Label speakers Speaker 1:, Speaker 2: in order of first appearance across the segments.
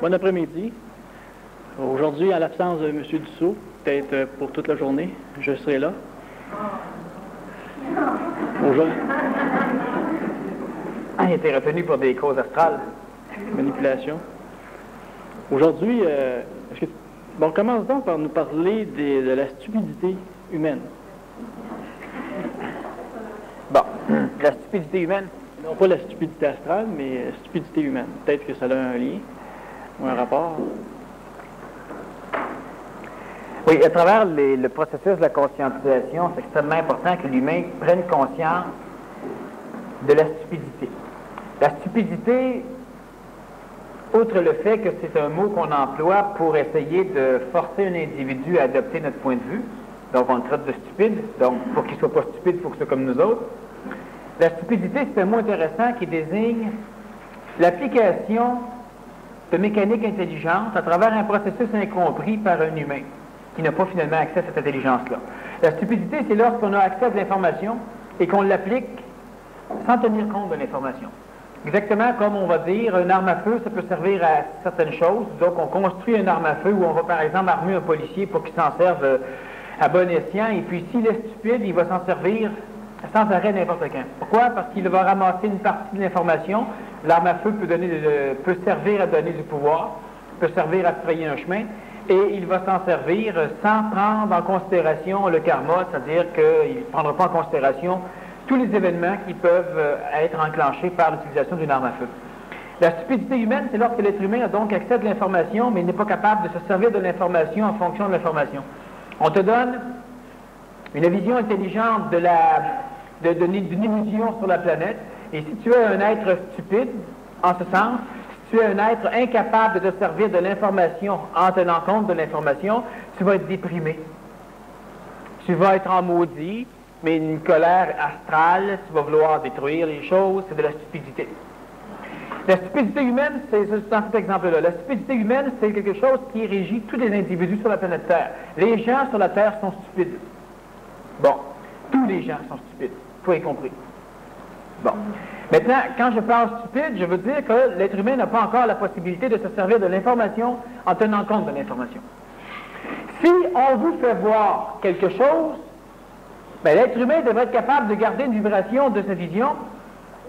Speaker 1: Bon après-midi. Aujourd'hui, en l'absence de M. Dussault, peut-être pour toute la journée, je serai là. Aujourd'hui.
Speaker 2: Il a été retenu pour des causes astrales.
Speaker 1: Manipulation. Aujourd'hui, bon, commence donc par nous parler de la stupidité humaine.
Speaker 2: Bon, la stupidité humaine.
Speaker 1: Non pas la stupidité astrale, mais la stupidité humaine. Peut-être que ça a un lien ou un rapport.
Speaker 2: Oui, à travers le processus de la conscientisation, c'est extrêmement important que l'humain prenne conscience de la stupidité. La stupidité, outre le fait que c'est un mot qu'on emploie pour essayer de forcer un individu à adopter notre point de vue, donc on le traite de stupide, donc pour qu'il ne soit pas stupide, il faut que ce soit comme nous autres. La stupidité, c'est un mot intéressant qui désigne l'application de mécanique intelligente à travers un processus incompris par un humain qui n'a pas finalement accès à cette intelligence-là. La stupidité, c'est lorsqu'on a accès à de l'information et qu'on l'applique sans tenir compte de l'information. Exactement comme on va dire, une arme à feu, ça peut servir à certaines choses. Donc, on construit une arme à feu où on va, par exemple, armer un policier pour qu'il s'en serve à bon escient. Et puis, s'il est stupide, il va s'en servir sans arrêt n'importe quand. Pourquoi? Parce qu'il va ramasser une partie de l'information. L'arme à feu peut servir à donner du pouvoir, peut servir à se frayer un chemin, et il va s'en servir sans prendre en considération le karma, c'est-à-dire qu'il ne prendra pas en considération tous les événements qui peuvent être enclenchés par l'utilisation d'une arme à feu. La stupidité humaine, c'est lorsque l'être humain a donc accès à de l'information, mais il n'est pas capable de se servir de l'information en fonction de l'information. On te donne une vision intelligente d'une illusion sur la planète, et si tu es un être stupide, en ce sens, si tu es un être incapable de te servir de l'information en tenant compte de l'information, tu vas être déprimé. Tu vas être en maudit, mais une colère astrale, tu vas vouloir détruire les choses, c'est de la stupidité. La stupidité humaine, c'est dans cet exemple-là. La stupidité humaine, c'est quelque chose qui régit tous les individus sur la planète Terre. Les gens sur la Terre sont stupides. Bon, tous les gens sont stupides, toi y compris. Bon. Maintenant, quand je parle stupide, je veux dire que l'être humain n'a pas encore la possibilité de se servir de l'information en tenant compte de l'information. Si on vous fait voir quelque chose, ben, l'être humain devrait être capable de garder une vibration de sa vision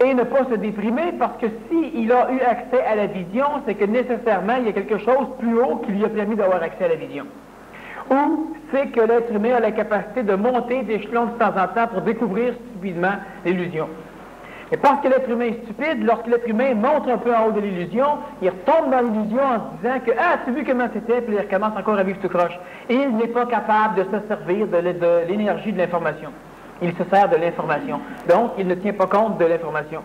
Speaker 2: et ne pas se déprimer, parce que s'il a eu accès à la vision, c'est que nécessairement il y a quelque chose plus haut qui lui a permis d'avoir accès à la vision. Ou c'est que l'être humain a la capacité de monter d'échelon de temps en temps pour découvrir stupidement l'illusion. Et parce que l'être humain est stupide, lorsque l'être humain monte un peu en haut de l'illusion, il retombe dans l'illusion en se disant que « Ah, tu as vu comment c'était ?» Puis il recommence encore à vivre tout croche. Et il n'est pas capable de se servir de l'énergie de l'information. Il se sert de l'information. Donc, il ne tient pas compte de l'information.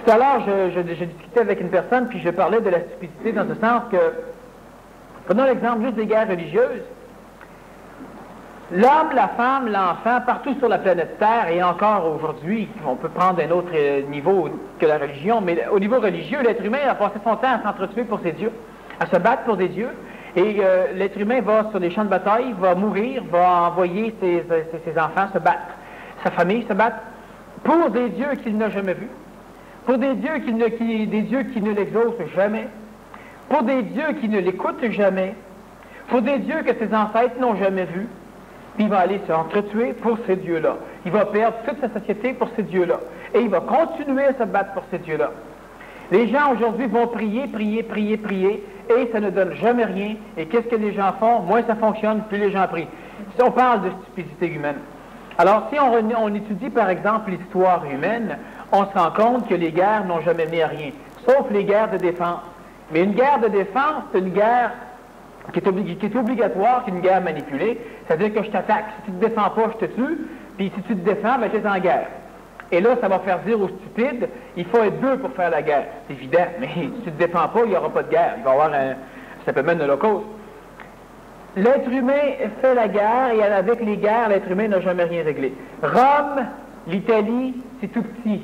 Speaker 2: Tout à l'heure, je discutais avec une personne, puis je parlais de la stupidité dans ce sens que, prenons l'exemple juste des guerres religieuses. L'homme, la femme, l'enfant, partout sur la planète Terre, et encore aujourd'hui, on peut prendre un autre niveau que la religion, mais au niveau religieux, l'être humain a passé son temps à s'entretuer pour ses dieux, à se battre pour des dieux, et l'être humain va sur les champs de bataille, va mourir, va envoyer ses enfants se battre, sa famille se battre, pour des dieux qu'il n'a jamais vus, pour des dieux qui ne l'exaucent jamais, pour des dieux qui ne l'écoutent jamais, pour des dieux que ses ancêtres n'ont jamais vus. Puis il va aller s'entretuer pour ces dieux-là. Il va perdre toute sa société pour ces dieux-là. Et il va continuer à se battre pour ces dieux-là. Les gens aujourd'hui vont prier, et ça ne donne jamais rien. Et qu'est-ce que les gens font? Moins ça fonctionne, plus les gens prient. Si on parle de stupidité humaine. Alors, si on étudie, par exemple, l'histoire humaine, on se rend compte que les guerres n'ont jamais mené à rien, sauf les guerres de défense. Mais une guerre de défense, c'est une guerre qui est obligatoire, qui est une guerre manipulée, c'est-à-dire que je t'attaque. Si tu ne te défends pas, je te tue, puis si tu te défends, ben tu es en guerre. Et là, ça va faire dire aux stupides, il faut être deux pour faire la guerre. C'est évident, mais si tu ne te défends pas, il n'y aura pas de guerre. Il va y avoir ça peut même un holocauste. L'être humain fait la guerre, et avec les guerres, l'être humain n'a jamais rien réglé. Rome, l'Italie, c'est tout petit.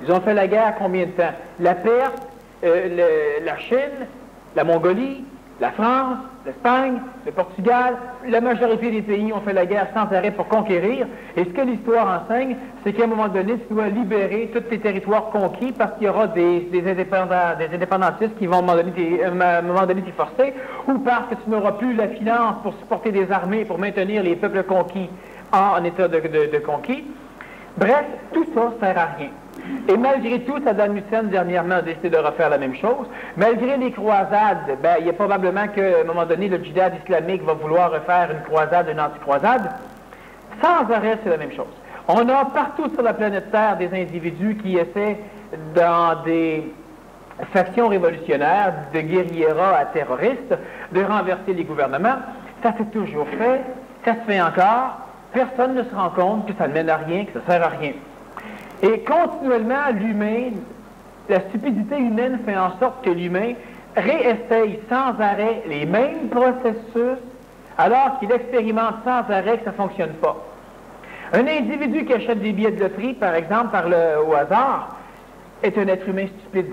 Speaker 2: Ils ont fait la guerre combien de temps? La Perse, la Chine, la Mongolie, La France, l'Espagne, le Portugal, la majorité des pays ont fait la guerre sans arrêt pour conquérir. Et ce que l'histoire enseigne, c'est qu'à un moment donné, tu dois libérer tous tes territoires conquis parce qu'il y aura des indépendantistes qui vont à un moment donné t'y forcer, ou parce que tu n'auras plus la finance pour supporter des armées pour maintenir les peuples conquis en état de conquis. Bref, tout ça sert à rien. Et malgré tout, Saddam Hussein, dernièrement, a décidé de refaire la même chose. Malgré les croisades, il y a probablement qu'à un moment donné, le djihad islamique va vouloir refaire une croisade, une anti-croisade. Sans arrêt, c'est la même chose. On a partout sur la planète Terre des individus qui essaient, dans des factions révolutionnaires, de guérilleras à terroristes, de renverser les gouvernements. Ça s'est toujours fait, ça se fait encore. Personne ne se rend compte que ça ne mène à rien, que ça ne sert à rien. Et continuellement, l'humain, la stupidité humaine fait en sorte que l'humain réessaye sans arrêt les mêmes processus alors qu'il expérimente sans arrêt que ça ne fonctionne pas. Un individu qui achète des billets de loterie, par exemple, au hasard, est un être humain stupide.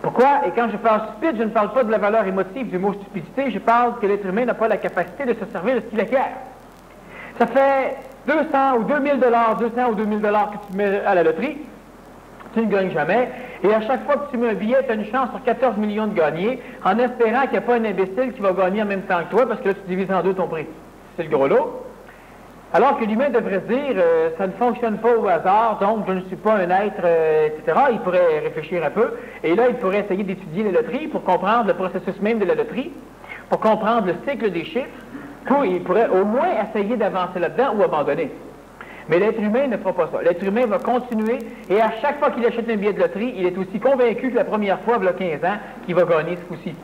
Speaker 2: Pourquoi? Et quand je parle stupide, je ne parle pas de la valeur émotive du mot stupidité, je parle que l'être humain n'a pas la capacité de se servir de ce qu'il acquiert. Ça fait 200 ou 2000 $, 200 ou 2000 $ que tu mets à la loterie, tu ne gagnes jamais, et à chaque fois que tu mets un billet, tu as une chance sur 14 millions de gagner, en espérant qu'il n'y a pas un imbécile qui va gagner en même temps que toi, parce que là, tu divises en deux ton prix. C'est le gros lot. Alors que l'humain devrait se dire, ça ne fonctionne pas au hasard, donc je ne suis pas un être, etc. Il pourrait réfléchir un peu, et là, il pourrait essayer d'étudier la loterie pour comprendre le processus même de la loterie, pour comprendre le cycle des chiffres, il pourrait au moins essayer d'avancer là-dedans ou abandonner. Mais l'être humain ne fera pas ça. L'être humain va continuer, et à chaque fois qu'il achète un billet de loterie, il est aussi convaincu que la première fois, il y a 15 ans, qu'il va gagner ce coup-ci.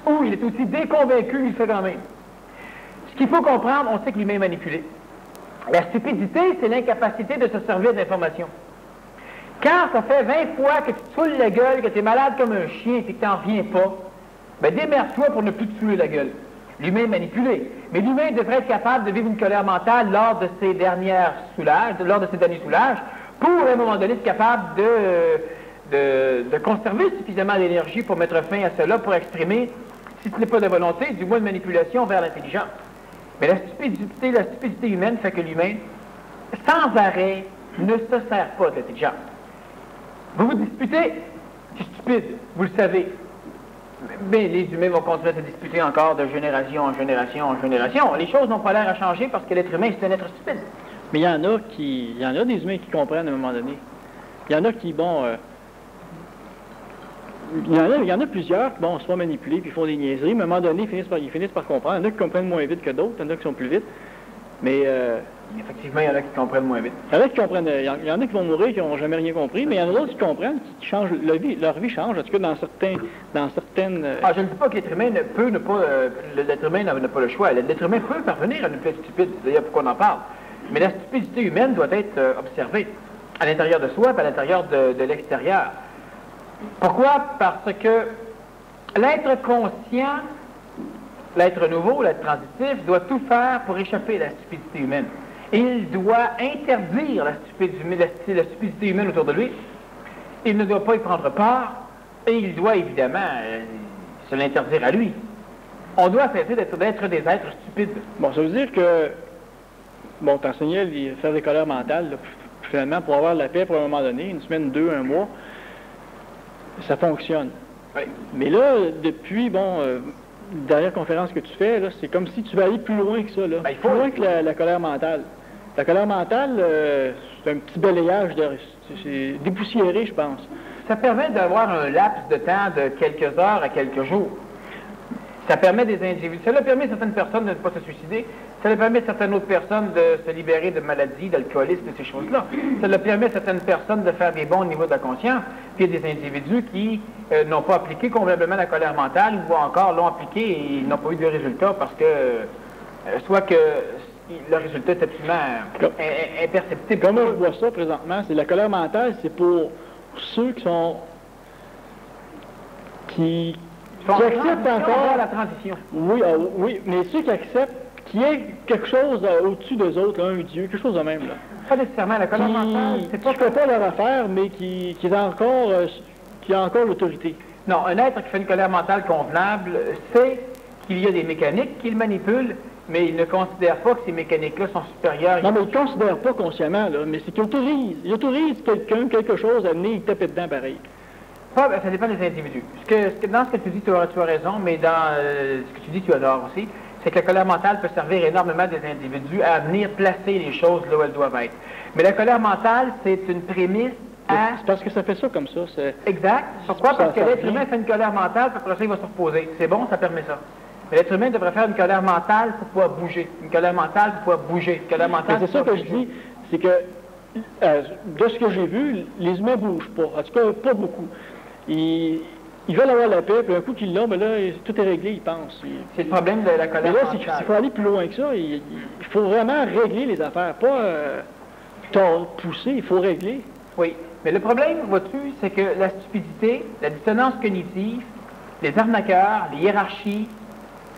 Speaker 2: Ou il est aussi déconvaincu qu'il le fait quand même. Ce qu'il faut comprendre, on sait que l'humain est manipulé. La stupidité, c'est l'incapacité de se servir d'informations. Quand ça fait 20 fois que tu te saoules la gueule, que tu es malade comme un chien et que tu n'en reviens pas, démerde-toi pour ne plus te saouler la gueule. L'humain est manipulé. Mais l'humain devrait être capable de vivre une colère mentale lors de ses derniers soulages, pour, à un moment donné, être capable de conserver suffisamment d'énergie pour mettre fin à cela, pour exprimer, si ce n'est pas de volonté, du moins de manipulation vers l'intelligence. Mais la stupidité humaine fait que l'humain, sans arrêt, ne se sert pas de l'intelligence. Vous vous disputez, c'est stupide, vous le savez. Mais les humains vont continuer à se disputer encore de génération en génération en génération. Les choses n'ont pas l'air à changer parce que l'être humain, c'est un être stupide.
Speaker 1: Mais il y en a des humains qui comprennent à un moment donné. Il y en a qui, il y en a plusieurs qui, se font manipuler puis font des niaiseries, mais à un moment donné, ils finissent par comprendre. Il y en a qui comprennent moins vite que d'autres, il y en a qui sont plus vite. Mais
Speaker 2: effectivement, il y en a qui comprennent moins vite.
Speaker 1: Il y en a qui vont mourir, qui n'ont jamais rien compris, mais il y en a d'autres qui comprennent, qui changent, leur vie change, en tout cas dans certaines...
Speaker 2: Je ne dis pas que l'être humain l'être humain n'a pas le choix. L'être humain peut parvenir à ne plus être stupide, c'est d'ailleurs pourquoi on en parle. Mais la stupidité humaine doit être observée à l'intérieur de soi et à l'intérieur de l'extérieur. Pourquoi? Parce que l'être conscient, l'être nouveau, l'être transitif, doit tout faire pour échapper à la stupidité humaine. Il doit interdire la stupidité humaine autour de lui. Il ne doit pas y prendre part, et il doit évidemment se l'interdire à lui. On doit cesser d'être des êtres stupides.
Speaker 1: Ça veut dire que, t'enseignais à faire des colères mentales, là, finalement, pour avoir la paix pour un moment donné, une semaine, 2, un mois, ça fonctionne.
Speaker 2: Oui.
Speaker 1: Mais là, depuis, dernière conférence que tu fais, là, c'est comme si tu vas aller plus loin que ça, là. Plus loin que la colère mentale. La colère mentale, c'est un petit balayage, c'est dépoussiéré, je pense.
Speaker 2: Ça permet d'avoir un laps de temps de quelques heures à quelques jours. Ça permet des individus. Ça permet à certaines personnes de ne pas se suicider. Ça permet à certaines autres personnes de se libérer de maladies, d'alcoolisme et ces choses-là. Ça permet à certaines personnes de faire des bons au niveau de la conscience. Puis il y a des individus qui n'ont pas appliqué convenablement la colère mentale ou encore l'ont appliquée et ils n'ont pas eu de résultat parce que soit que le résultat est absolument imperceptible.
Speaker 1: Comme je vois ça présentement, c'est la colère mentale, c'est pour ceux qui acceptent encore
Speaker 2: la transition.
Speaker 1: Oui, mais ceux qui acceptent qu'il y ait quelque chose au-dessus d'eux autres, un Dieu, quelque chose de même. Là.
Speaker 2: Pas nécessairement la colère mentale.
Speaker 1: C'est pas fait pas leur affaire, mais qui a encore l'autorité.
Speaker 2: Non, un être qui fait une colère mentale convenable sait qu'il y a des mécaniques qui le manipulent, mais il ne considère pas que ces mécaniques-là sont supérieures.
Speaker 1: Non, mais il ne considère pas consciemment, là, mais c'est qu'il autorise. Il autorise quelqu'un, quelque chose à venir, il tape dedans pareil.
Speaker 2: Ça dépend des individus. Dans ce que tu dis, tu as raison, mais dans ce que tu dis, tu as tort aussi. C'est que la colère mentale peut servir énormément des individus à venir placer les choses là où elles doivent être. Mais la colère mentale, c'est une prémisse à...
Speaker 1: C'est parce que ça fait ça comme ça.
Speaker 2: Exact. Pourquoi? Parce que l'être humain fait une colère mentale, puis après ça, il va se reposer. C'est bon, ça permet ça. Mais l'être humain devrait faire une colère mentale pour pouvoir bouger. Une colère mentale pour pouvoir bouger. Une colère mentale
Speaker 1: c'est ça que je dis, c'est que, de ce que j'ai vu, les humains ne bougent pas. En tout cas, pas beaucoup. Ils veulent avoir la paix, puis un coup qu'ils l'ont, mais là, tout est réglé, ils pensent.
Speaker 2: C'est le problème de la colère mentale.
Speaker 1: Mais là, il faut aller plus loin que ça. Il faut vraiment régler les affaires, pas pousser, il faut régler.
Speaker 2: Oui, mais le problème, vois-tu, c'est que la stupidité, la dissonance cognitive, les arnaqueurs, les hiérarchies,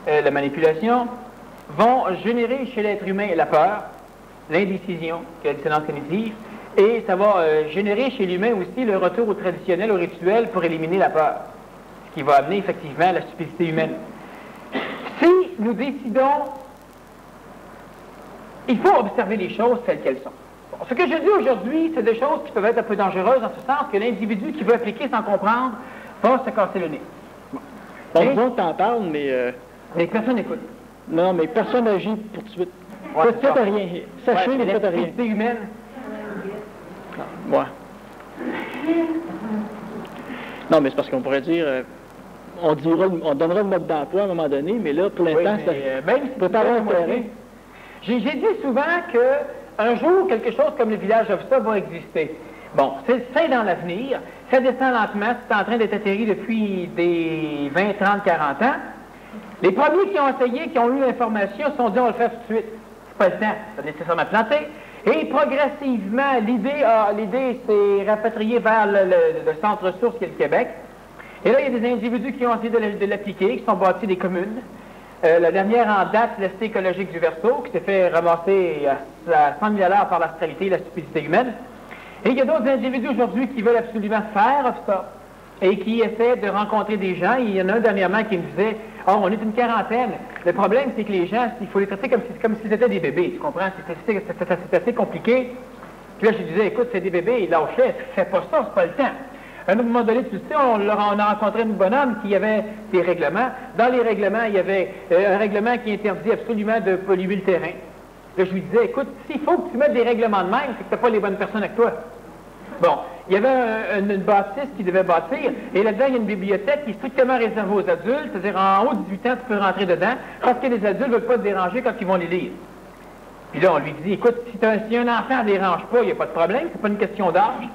Speaker 2: la manipulation, vont générer chez l'être humain la peur, l'indécision, qui est la dissonance cognitive, et ça va générer chez l'humain aussi le retour au traditionnel, au rituel, pour éliminer la peur, ce qui va amener effectivement la stupidité humaine. Si nous décidons, il faut observer les choses telles qu'elles sont. Bon, ce que je dis aujourd'hui, c'est des choses qui peuvent être un peu dangereuses, en ce sens que l'individu qui veut appliquer sans comprendre va se casser le nez.
Speaker 1: Bon, disons que t'en parles,
Speaker 2: mais personne n'écoute.
Speaker 1: Non, mais personne n'agit pour tout de suite.
Speaker 2: Ouais,
Speaker 1: faites rien. Sachez, mais faites rien.
Speaker 2: La stupidité humaine.
Speaker 1: Ouais. Non, mais c'est parce qu'on pourrait dire, on donnera le mode d'emploi à un moment donné, mais là, pour l'instant, ça
Speaker 2: même si
Speaker 1: peut pas avoir intérêt.
Speaker 2: J'ai dit souvent qu'un jour, quelque chose comme le village of ça va exister. Bon, c'est dans l'avenir, ça descend lentement, c'est en train d'être atterri depuis des 20, 30, 40 ans. Les premiers qui ont essayé, qui ont eu l'information, se sont dit on va le faire tout de suite. C'est pas le temps, ça nécessairement planté. Et progressivement, l'idée s'est rapatriée vers le centre ressources qui est le Québec. Et là, il y a des individus qui ont essayé de l'appliquer, qui sont bâtis des communes. La dernière en date, la Cité écologique du Verseau, qui s'est fait ramasser à 100 000 $ par l'astralité et la stupidité humaine. Et il y a d'autres individus aujourd'hui qui veulent absolument faire ça et qui essaient de rencontrer des gens. Il y en a un dernièrement qui me disait « Oh, on est une quarantaine. Le problème, c'est que les gens, il faut les traiter comme si c'était des bébés. Tu comprends? C'est assez compliqué. » Puis là, je lui disais « Écoute, c'est des bébés, ils lâchaient. Fais pas ça, c'est pas le temps. » À un moment donné, tu sais, on a rencontré un bonhomme qui avait des règlements. Dans les règlements, il y avait un règlement qui interdit absolument de polluer le terrain. Là, je lui disais, écoute, s'il faut que tu mettes des règlements de même, c'est que tu n'as pas les bonnes personnes avec toi. Bon, il y avait une bâtisse qui devait bâtir, et là-dedans, il y a une bibliothèque qui est strictement réservée aux adultes, c'est-à-dire en haut de 18 ans, tu peux rentrer dedans, parce que les adultes ne veulent pas te déranger quand ils vont les lire. Puis là, on lui dit, écoute, si un enfant ne dérange pas, il n'y a pas de problème, c'est pas une question d'âge.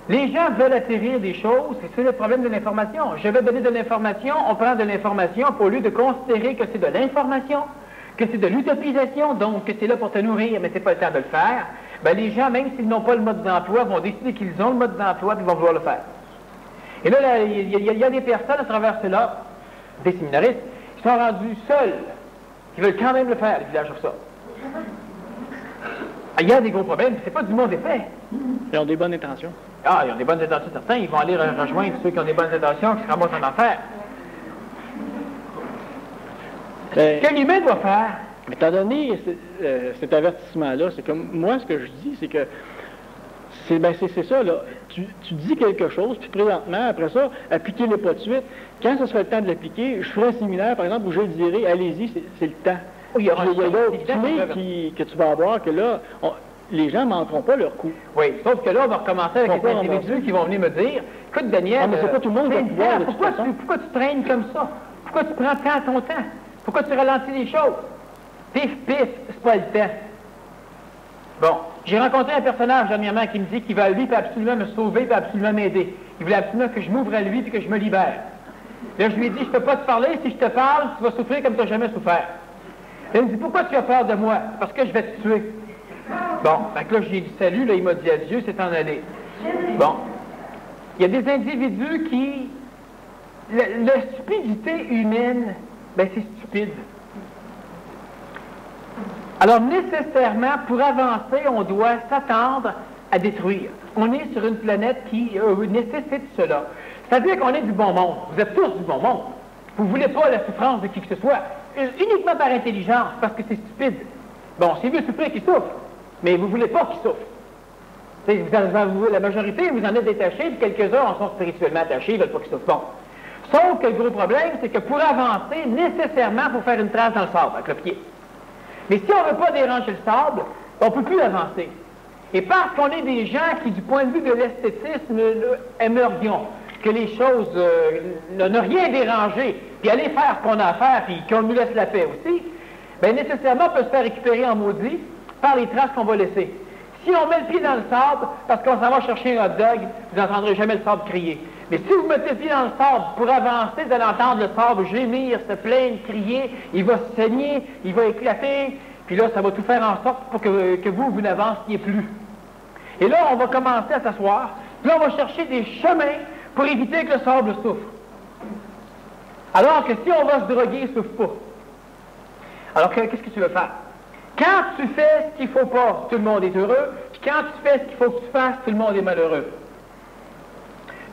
Speaker 2: Les gens veulent atterrir des choses, et c'est le problème de l'information. Je vais donner de l'information, on prend de l'information, au lieu de considérer que c'est de l'information, que c'est de l'utopisation, donc que c'est là pour te nourrir, mais c'est pas le temps de le faire, ben les gens, même s'ils n'ont pas le mode d'emploi, vont décider qu'ils ont le mode d'emploi, puis vont vouloir le faire. Et là, il y a des personnes à travers cela, des séminaristes, qui sont rendus seuls, qui veulent quand même le faire, les villages sur ça. Il y a des gros problèmes, c'est pas du monde épais.
Speaker 1: Ils ont des bonnes intentions.
Speaker 2: Ah, ils ont des bonnes intentions, certains, ils vont aller rejoindre ceux qui ont des bonnes intentions, qui se ramassent en enfer. Ce que l'humain doit faire.
Speaker 1: Mais étant donné cet avertissement-là, c'est comme moi, ce que je dis, c'est que c'est ça, là. Tu dis quelque chose, puis présentement, après ça, appliquez-le pas de suite. Quand ce sera le temps de l'appliquer, je ferai un séminaire, par exemple, où je dirai, allez-y, c'est le temps.
Speaker 2: Oui, il y a
Speaker 1: d'autres clés que tu vas avoir, que là, les gens ne manqueront pas leur coup.
Speaker 2: Oui, sauf que là, on va recommencer avec des individus qui vont venir me dire, écoute, Daniel,
Speaker 1: mais c'est pas tout le monde qui va pouvoir,
Speaker 2: pourquoi tu traînes comme ça? Pourquoi tu prends tant ton temps? Pourquoi tu ralentis les choses? Pif, pif, c'est pas le temps. Bon, j'ai rencontré un personnage dernièrement qui me dit qu'il va, lui, peut absolument me sauver, peut absolument m'aider. Il voulait absolument que je m'ouvre à lui et que je me libère. Là, je lui ai dit, je peux pas te parler, si je te parle, tu vas souffrir comme tu n'as jamais souffert. Il me dit, pourquoi tu as peur de moi? Parce que je vais te tuer. Bon, donc là, j'ai dit salut, là, il m'a dit adieu, c'est en allé. Bon, il y a des individus qui... La stupidité humaine, ben c'est stupide. Alors, nécessairement, pour avancer, on doit s'attendre à détruire. On est sur une planète qui nécessite cela. C'est-à-dire qu'on est du bon monde. Vous êtes tous du bon monde.
Speaker 3: Vous ne voulez pas la souffrance de qui que ce soit, uniquement par intelligence, parce que c'est stupide. Bon, c'est mieux souffrir qu'il souffre, mais vous ne voulez pas qu'il souffre. La majorité, vous en êtes détachés, puis quelques-uns en sont spirituellement attachés, ils ne veulent pas qu'il souffre. Bon. Sauf que le gros problème, c'est que pour avancer, nécessairement, il faut faire une trace dans le sable, avec le pied. Mais si on ne veut pas déranger le sable, on ne peut plus avancer. Et parce qu'on est des gens qui, du point de vue de l'esthétisme, aimerions que les choses ne rien déranger, puis aller faire ce qu'on a à faire, puis qu'on nous laisse la paix aussi, bien nécessairement, on peut se faire récupérer en maudit par les traces qu'on va laisser. Si on met le pied dans le sable, parce qu'on s'en va chercher un hot dog, vous n'entendrez jamais le sable crier. Mais si vous mettez le pied dans le sable, pour avancer, vous allez entendre le sable gémir, se plaindre, crier, il va se saigner, il va éclater, puis là, ça va tout faire en sorte pour que vous n'avanciez plus. Et là, on va commencer à s'asseoir, puis là, on va chercher des chemins pour éviter que le sable souffre. Alors que si on va se droguer, il ne souffre pas. Alors qu'est-ce que tu veux faire? Quand tu fais ce qu'il ne faut pas, tout le monde est heureux, puis quand tu fais ce qu'il faut que tu fasses, tout le monde est malheureux.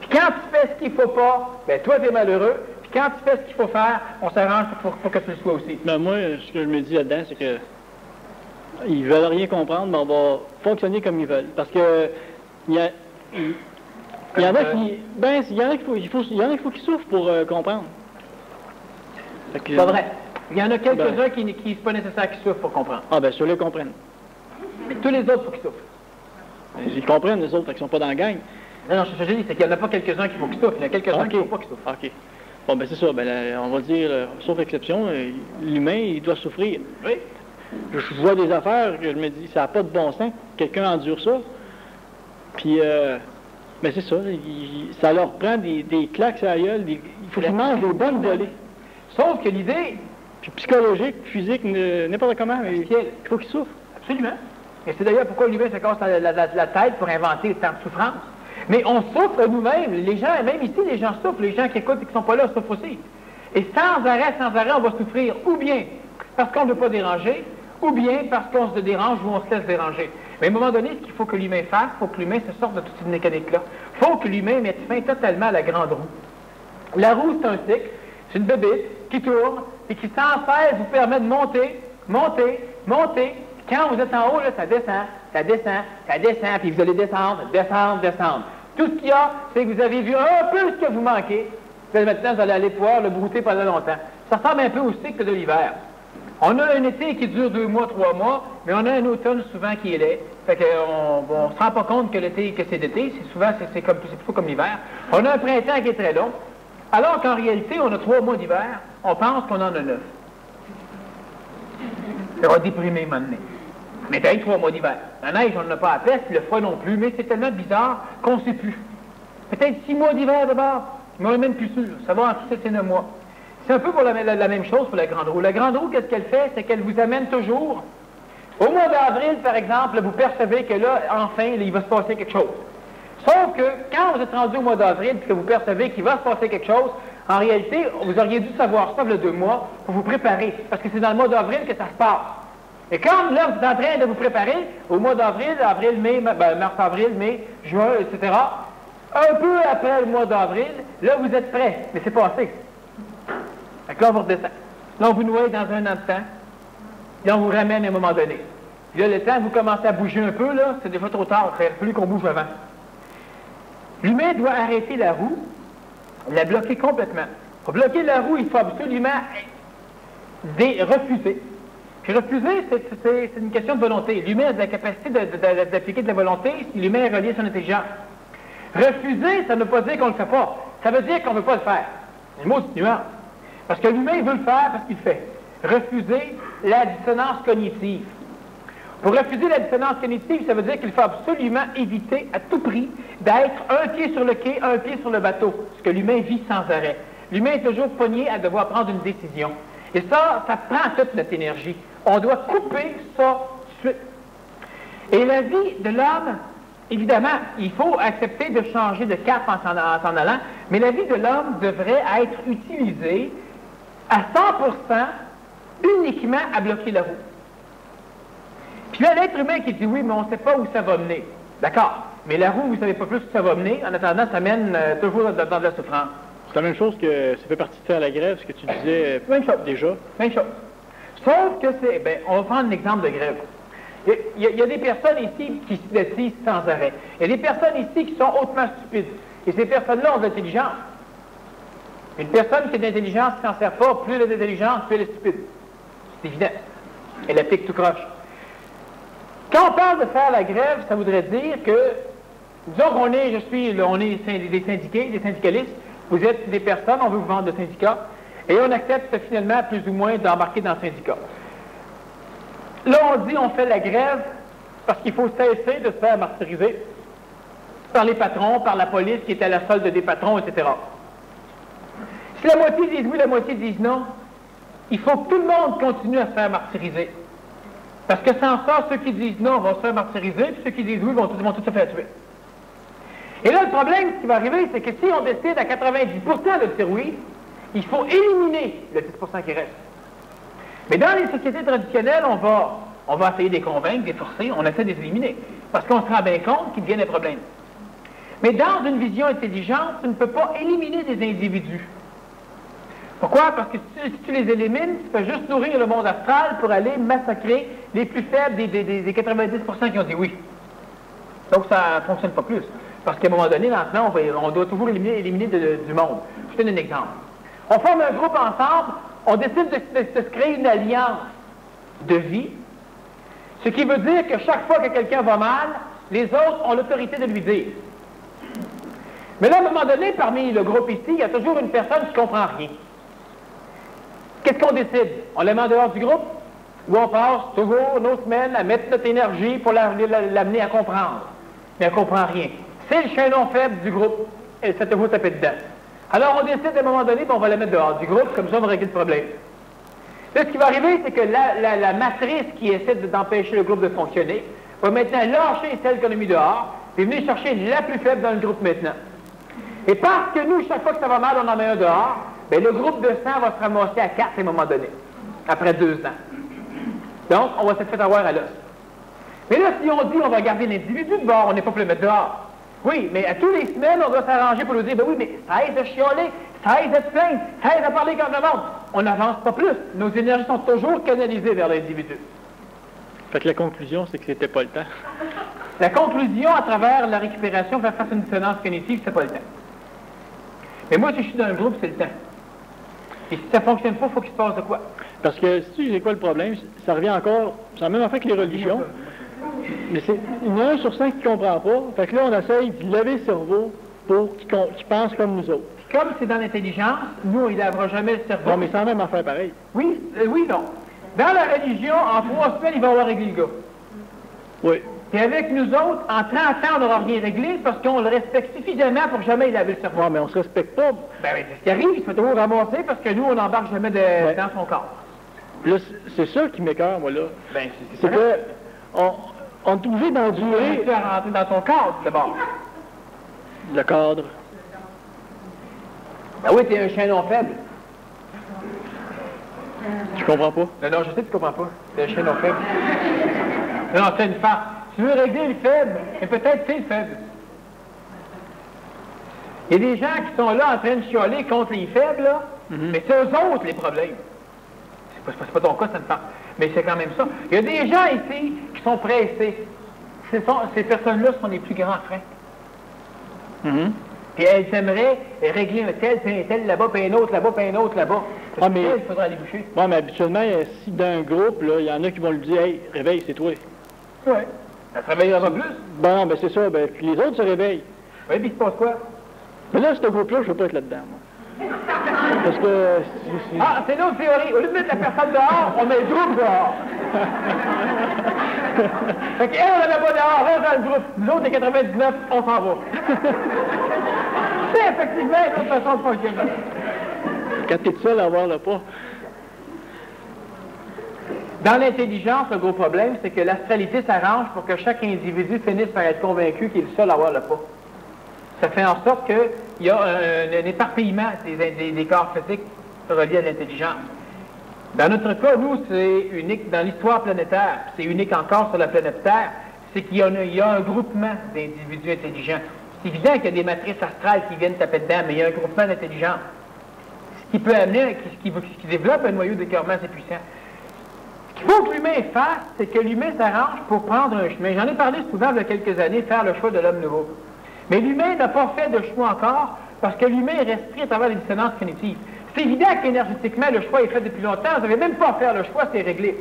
Speaker 3: Puis quand tu fais ce qu'il ne faut pas, bien toi, tu es malheureux, puis quand tu fais ce qu'il faut faire, on s'arrange pour que tu le sois aussi.
Speaker 1: Ben moi, ce que je me dis là-dedans, c'est que ils veulent rien comprendre, mais on va fonctionner comme ils veulent. Parce que il y en a qui... Ben, il y en a qu'il faut qu'ils souffrent pour comprendre.
Speaker 3: C'est pas vrai. Il y en a quelques-uns qui ne sont pas nécessaires qu'ils souffrent pour comprendre.
Speaker 1: Ah ben, ceux-là comprennent.
Speaker 3: Mais tous les autres, il faut qu'ils souffrent.
Speaker 1: Ils comprennent, les autres, fait qu'ils sont pas dans la gang.
Speaker 3: Non, ce que je dis, c'est qu'il n'y en a pas quelques-uns qui faut qu'ils souffrent. Il y en a quelques-uns qui ne faut pas qu'ils souffrent.
Speaker 1: OK. Bon, ben c'est ça. Ben, on va dire, sauf exception, l'humain, il doit souffrir.
Speaker 3: Oui.
Speaker 1: Je vois des affaires que je me dis, ça n'a pas de bon sens. Quelqu'un endure ça. Puis, ben c'est ça. Ça leur prend des claques à la gueule. Il faut qu'ils mangent des bonnes volées.
Speaker 3: Sauf que l'idée...
Speaker 1: Puis psychologique, physique, n'importe comment, mais il faut qu'ils souffrent.
Speaker 3: Absolument. Et c'est d'ailleurs pourquoi l'humain se casse la tête pour inventer tant de souffrance. Mais on souffre nous-mêmes. Les gens, même ici, les gens souffrent. Les gens qui écoutent et qui ne sont pas là souffrent aussi. Et sans arrêt, on va souffrir. Ou bien parce qu'on ne veut pas déranger, ou bien parce qu'on se dérange ou on se laisse déranger. Mais à un moment donné, ce qu'il faut que l'humain fasse, il faut que l'humain se sorte de toute cette mécanique-là. Il faut que l'humain mette fin totalement à la grande roue. La roue, c'est un cycle, c'est une bébite qui tourne et qui sans cesse vous permet de monter, monter, monter. Quand vous êtes en haut, là, ça descend, ça descend, ça descend, puis vous allez descendre, descendre, descendre. Tout ce qu'il y a, c'est que vous avez vu un peu ce que vous manquez. Puis maintenant, vous allez aller pouvoir le brouter pendant longtemps. Ça ressemble un peu au cycle de l'hiver. On a un été qui dure 2 mois, 3 mois, mais on a un automne souvent qui est laid. Fait qu'on ne se rend pas compte que l'été, que c'est l'été, c'est souvent, c'est plutôt comme l'hiver. On a un printemps qui est très long, alors qu'en réalité, on a 3 mois d'hiver, on pense qu'on en a 9. Ça va déprimer maintenant. Mais t'as eu 3 mois d'hiver. La neige, on n'en a pas à peste, le froid non plus, mais c'est tellement bizarre qu'on ne sait plus. Peut-être 6 mois d'hiver d'abord, mais on n'est même plus sûr. Ça va en tout ces 9 mois. C'est un peu pour la même chose pour la grande roue. La grande roue, qu'est-ce qu'elle fait? C'est qu'elle vous amène toujours. Au mois d'avril, par exemple, vous percevez que là, enfin, il va se passer quelque chose. Sauf que quand vous êtes rendu au mois d'avril et que vous percevez qu'il va se passer quelque chose, en réalité, vous auriez dû savoir ça il y a 2 mois pour vous préparer. Parce que c'est dans le mois d'avril que ça se passe. Et quand là, vous êtes en train de vous préparer, au mois d'avril, avril, mai, mars, avril, mai, juin, etc., un peu après le mois d'avril, là, vous êtes prêts. Mais c'est passé. Fait que là, on vous redescend. Là, on vous noie dans un an de temps. Là, on vous ramène à un moment donné. Puis là, le temps que vous commencez à bouger un peu, là, c'est déjà trop tard. Il faut plus qu'on bouge avant. L'humain doit arrêter la roue, la bloquer complètement. Pour bloquer la roue, il faut absolument refuser. Puis refuser, c'est une question de volonté. L'humain a de la capacité d'appliquer de la volonté si l'humain est relié à son intelligence. Refuser, ça ne veut pas dire qu'on ne le fait pas. Ça veut dire qu'on ne veut pas le faire. C'est une maudite nuance. Parce que l'humain veut le faire parce qu'il le fait. Refuser la dissonance cognitive. Pour refuser la dissonance cognitive, ça veut dire qu'il faut absolument éviter à tout prix d'être un pied sur le quai, un pied sur le bateau. Ce que l'humain vit sans arrêt. L'humain est toujours pogné à devoir prendre une décision. Et ça prend toute notre énergie. On doit couper ça tout de suite. Et la vie de l'homme, évidemment, il faut accepter de changer de cap en s'en allant, mais la vie de l'homme devrait être utilisée à 100% uniquement à bloquer la roue. Puis là, l'être humain qui dit oui, mais on ne sait pas où ça va mener. D'accord. Mais la roue, vous ne savez pas plus où ça va mener. En attendant, ça mène toujours dans de la souffrance.
Speaker 1: C'est la même chose que ça fait partie de faire la grève, ce que tu disais
Speaker 3: Même chose.
Speaker 1: déjà.
Speaker 3: Même chose. Sauf que c'est... Ben, on va prendre l'exemple de grève. Il y a des personnes ici qui se décident sans arrêt. Il y a des personnes ici qui sont hautement stupides. Et ces personnes-là ont de l'intelligence. Une personne qui a de l'intelligence qui s'en sert pas, plus elle a d'intelligence, plus elle est stupide. C'est évident. Elle applique tout croche. Quand on parle de faire la grève, ça voudrait dire que, disons qu'on est, on est des syndiqués, des syndicalistes, vous êtes des personnes, on veut vous vendre de syndicats, et on accepte finalement plus ou moins d'embarquer dans le syndicat. Là, on dit on fait la grève parce qu'il faut cesser de se faire martyriser par les patrons, par la police qui est à la solde des patrons, etc. Si la moitié disent oui, la moitié disent non, il faut que tout le monde continue à se faire martyriser. Parce que sans ça, ceux qui disent non vont se faire martyriser, puis ceux qui disent oui vont tous se faire tuer. Et là, le problème, ce qui va arriver, c'est que si on décide à 90% de dire oui, il faut éliminer le 10% qui reste. Mais dans les sociétés traditionnelles, on va essayer de les convaincre, de les forcer, on essaie de les éliminer. Parce qu'on se rend bien compte qu'ils deviennent un problème. Mais dans une vision intelligente, tu ne peux pas éliminer des individus. Pourquoi? Parce que si tu les élimines, tu peux juste nourrir le monde astral pour aller massacrer les plus faibles des 90% qui ont dit oui. Donc ça ne fonctionne pas plus. Parce qu'à un moment donné, maintenant, on doit toujours éliminer du monde. Je te donne un exemple. On forme un groupe ensemble, on décide de se créer une alliance de vie, ce qui veut dire que chaque fois que quelqu'un va mal, les autres ont l'autorité de lui dire. Mais là, à un moment donné, parmi le groupe ici, il y a toujours une personne qui ne comprend rien. Qu'est-ce qu'on décide? On la met en dehors du groupe? Ou on passe toujours nos semaines à mettre notre énergie pour l'amener à comprendre? Mais elle ne comprend rien. C'est le chaînon faible du groupe. Et ça te vous taper dedans. Alors on décide à un moment donné, on va la mettre dehors du groupe, comme ça on va régler le problème. Là, ce qui va arriver, c'est que la matrice qui essaie d'empêcher le groupe de fonctionner va maintenant lâcher celle qu'on a mis dehors et venir chercher la plus faible dans le groupe maintenant. Et parce que nous, chaque fois que ça va mal, on en met un dehors, bien, le groupe de 100 va se ramasser à 4 à un moment donné, après 2 ans. Donc, on va se faire avoir à l'os. Mais là, si on dit on va garder l'individu de bord, on n'est pas pour le mettre dehors. Oui, mais à tous les semaines, on doit s'arranger pour nous dire, ben oui, mais ça aide à chialer, ça aide à se plaindre, ça aide à parler comme le monde. On n'avance pas plus. Nos énergies sont toujours canalisées vers l'individu.
Speaker 1: Fait que la conclusion, c'est que c'était pas le temps.
Speaker 3: La conclusion, à travers la récupération, faire face à une dissonance cognitive, c'est pas le temps. Mais moi, si je suis dans un groupe, c'est le temps. Et si ça ne fonctionne pas, il faut qu'il se passe de quoi?
Speaker 1: Parce que, si tu sais quoi le problème, ça revient encore, c'est la même affaire que les religions, mais il y en a 1 sur 5 qui ne comprend pas, fait que là, on essaye de lever le cerveau pour qu'il pense comme nous autres.
Speaker 3: Comme c'est dans l'intelligence, nous, il n'avra jamais le cerveau.
Speaker 1: Non, mais c'est la même affaire pareil.
Speaker 3: Oui, oui, non. Dans la religion, en 3 semaines, il va avoir réglé le gars.
Speaker 1: Oui.
Speaker 3: Et avec nous autres, en 30 ans, on n'aura rien réglé parce qu'on le respecte suffisamment pour jamais il laver le cerveau.
Speaker 1: Non, mais on se respecte pas.
Speaker 3: Ben oui, c'est ce qui arrive, il se fait toujours ramasser parce que nous, on n'embarque jamais dans son corps.
Speaker 1: Là, c'est ça qui m'écoeure, moi, là.
Speaker 3: Ben,
Speaker 1: c'est que on est obligé d'endurer...
Speaker 3: Tu as rentré dans ton cadre, d'abord.
Speaker 1: Le cadre.
Speaker 3: Ben oui, t'es un chaînon faible.
Speaker 1: Tu comprends pas?
Speaker 3: Non, non, je sais que tu comprends pas. T'es un chaînon faible. Non, c'est une farce. Tu veux régler le faible, et peut-être c'est le faible. Il y a des gens qui sont là en train de chialer contre les faibles, là, mais c'est eux autres les problèmes. C'est pas ton cas, ça me parle. Mais c'est quand même ça. Il y a des gens ici qui sont pressés. Ces personnes-là sont les plus grands freins. Et elles aimeraient régler un tel là-bas, puis un autre là-bas, puis un autre là-bas.
Speaker 1: Ah, mais
Speaker 3: il faudra les boucher.
Speaker 1: Oui, mais habituellement, si dans un groupe, là, il y en a qui vont lui dire « Hey, réveille, c'est toi. »
Speaker 3: Oui. Ça se réveillera pas plus.
Speaker 1: Ben non, ben c'est ça. Ben, puis les autres se réveillent.
Speaker 3: Oui, puis il se passe quoi?
Speaker 1: Mais là, ce groupe-là, je veux pas être là-dedans, moi. Parce que...
Speaker 3: Ah, c'est l'autre théorie. Au lieu de mettre la personne dehors, on met le groupe dehors. Fait qu'elle, on la met pas dehors, reste dans le groupe. Nous autres, les 99, on s'en va. C'est effectivement une autre façon de fonctionner.
Speaker 1: Quand t'es seul à avoir le pas.
Speaker 3: Dans l'intelligence, le gros problème, c'est que l'astralité s'arrange pour que chaque individu finisse par être convaincu qu'il est le seul à avoir le pas. Ça fait en sorte qu'il y a un éparpillement des corps physiques reliés à l'intelligence. Dans notre cas, nous, c'est unique dans l'histoire planétaire, c'est unique encore sur la planète Terre, c'est qu'il y a un groupement d'individus intelligents. C'est évident qu'il y a des matrices astrales qui viennent taper dedans, mais il y a un groupement d'intelligence. Ce qui peut amener, qui développe un noyau d'écœurement assez puissant. Ce qu'il faut que l'humain fasse, c'est que l'humain s'arrange pour prendre un chemin. J'en ai parlé souvent il y a quelques années, faire le choix de l'homme nouveau. Mais l'humain n'a pas fait de choix encore, parce que l'humain est pris à travers les dissonances cognitives. C'est évident qu'énergétiquement, le choix est fait depuis longtemps, vous n'avez même pas à faire le choix, c'est réglé.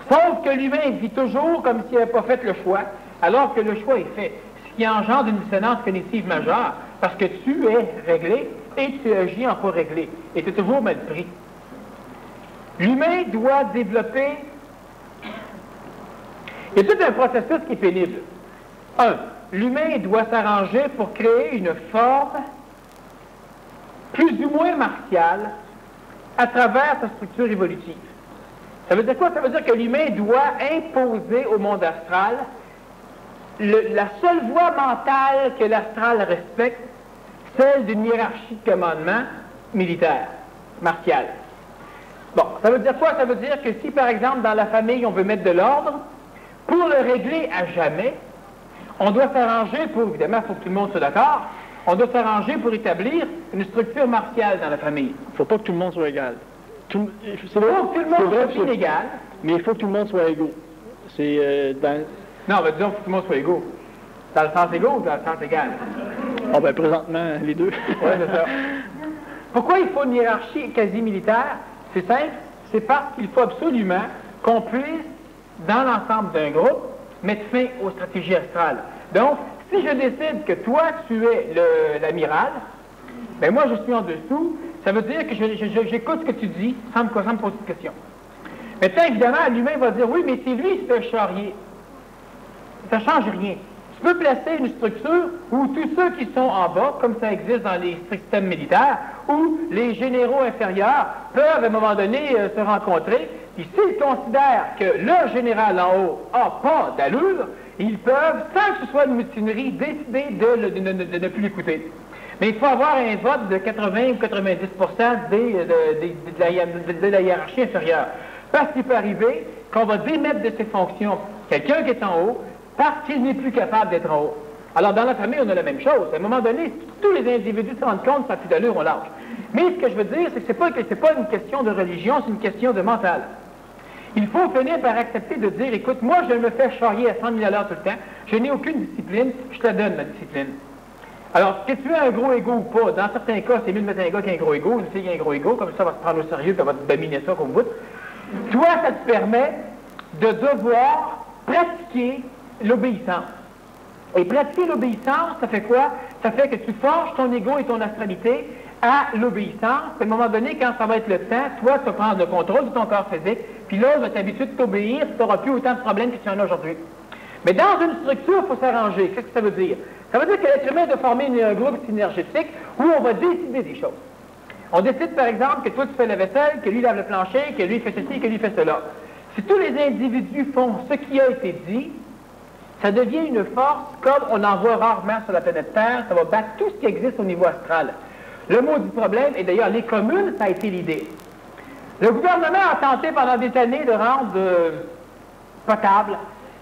Speaker 3: Sauf que l'humain vit toujours comme s'il n'avait pas fait le choix, alors que le choix est fait. Ce qui engendre une dissonance cognitive majeure, parce que tu es réglé et tu agis en pas réglé, et tu es toujours mal pris. L'humain doit développer... Il y a tout un processus qui est pénible. L'humain doit s'arranger pour créer une forme plus ou moins martiale à travers sa structure évolutive. Ça veut dire quoi? Ça veut dire que l'humain doit imposer au monde astral la seule voie mentale que l'astral respecte, celle d'une hiérarchie de commandement militaire, martiale. Bon, ça veut dire quoi? Ça veut dire que si, par exemple, dans la famille, on veut mettre de l'ordre, pour le régler à jamais, on doit s'arranger pour, évidemment, il faut que tout le monde soit d'accord, on doit s'arranger pour établir une structure martiale dans la famille.
Speaker 1: Il ne faut pas que tout le monde soit égal.
Speaker 3: C'est vrai que tout le monde soit inégal.
Speaker 1: Mais il faut que tout le monde soit égaux. C'est dans...
Speaker 3: Non, ben disons que tout le monde soit égaux. Dans le sens égaux ou dans le sens égal?
Speaker 1: Ah ben présentement, les deux.
Speaker 3: Oui, c'est ça. Pourquoi il faut une hiérarchie quasi militaire? C'est simple, c'est parce qu'il faut absolument qu'on puisse, dans l'ensemble d'un groupe, mettre fin aux stratégies astrales. Donc, si je décide que toi, tu es l'amiral, ben moi, je suis en dessous, ça veut dire que j'écoute ce que tu dis sans me poser de questions. Maintenant, évidemment, l'humain va dire, oui, mais c'est lui qui se fait charrier. Ça ne change rien. Tu peux placer une structure où tous ceux qui sont en bas, comme ça existe dans les systèmes militaires, où les généraux inférieurs peuvent à un moment donné se rencontrer, et s'ils considèrent que le général en haut n'a pas d'allure, ils peuvent, sans que ce soit une mutinerie, décider de ne plus l'écouter. Mais il faut avoir un vote de 80 ou 90% de la hiérarchie inférieure. Parce qu'il peut arriver qu'on va démettre de ses fonctions quelqu'un qui est en haut parce qu'il n'est plus capable d'être en haut. Alors, dans la famille, on a la même chose. À un moment donné, si tous les individus se rendent compte que ça n'a plus d'allure, on lâche. Mais ce que je veux dire, c'est que c'est pas une question de religion, c'est une question de mental. Il faut finir par accepter de dire, écoute, moi, je me fais charrier à 100 000 $ tout le temps, je n'ai aucune discipline, je te donne ma discipline. Alors, que tu aies un gros ego ou pas, dans certains cas, c'est mieux de mettre un gars qui a un gros ego, une fille qui a un gros ego, comme ça, va se prendre au sérieux, puis elle va te dominer ça comme vous. Toi, ça te permet de devoir pratiquer l'obéissance. Et pratiquer l'obéissance, ça fait quoi? Ça fait que tu forges ton ego et ton astralité à l'obéissance. À un moment donné, quand ça va être le temps, toi, tu vas prendre le contrôle de ton corps physique, puis l'autre va t'habituer de t'obéir, tu n'auras plus autant de problèmes que tu en as aujourd'hui. Mais dans une structure, il faut s'arranger. Qu'est-ce que ça veut dire? Ça veut dire que l'être humain doit former un groupe synergétique où on va décider des choses. On décide, par exemple, que toi, tu fais la vaisselle, que lui lave le plancher, que lui fait ceci, que lui fait cela. Si tous les individus font ce qui a été dit, ça devient une force comme on en voit rarement sur la planète Terre, ça va battre tout ce qui existe au niveau astral. Le mot du problème, et d'ailleurs les communes, ça a été l'idée. Le gouvernement a tenté pendant des années de rendre potable,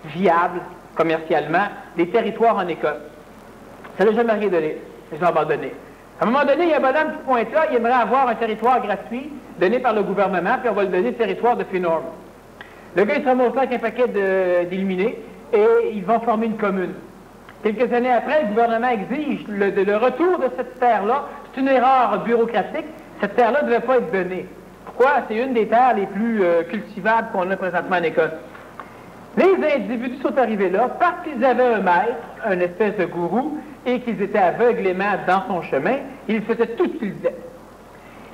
Speaker 3: viable, commercialement, des territoires en Écosse. Ça n'a jamais rien donné. Ils ont abandonné. À un moment donné, il y a un bonhomme qui pointe là, il aimerait avoir un territoire gratuit donné par le gouvernement, puis on va le donner territoire de Finorm. Le gars, il se ramasse là avec un paquet d'illuminés, et ils vont former une commune. Quelques années après, le gouvernement exige le retour de cette terre-là. C'est une erreur bureaucratique. Cette terre-là ne devait pas être donnée. Pourquoi? C'est une des terres les plus cultivables qu'on a présentement en Écosse. Les individus sont arrivés là parce qu'ils avaient un maître, un espèce de gourou, et qu'ils étaient aveuglément dans son chemin. Ils faisaient tout ce qu'il disait.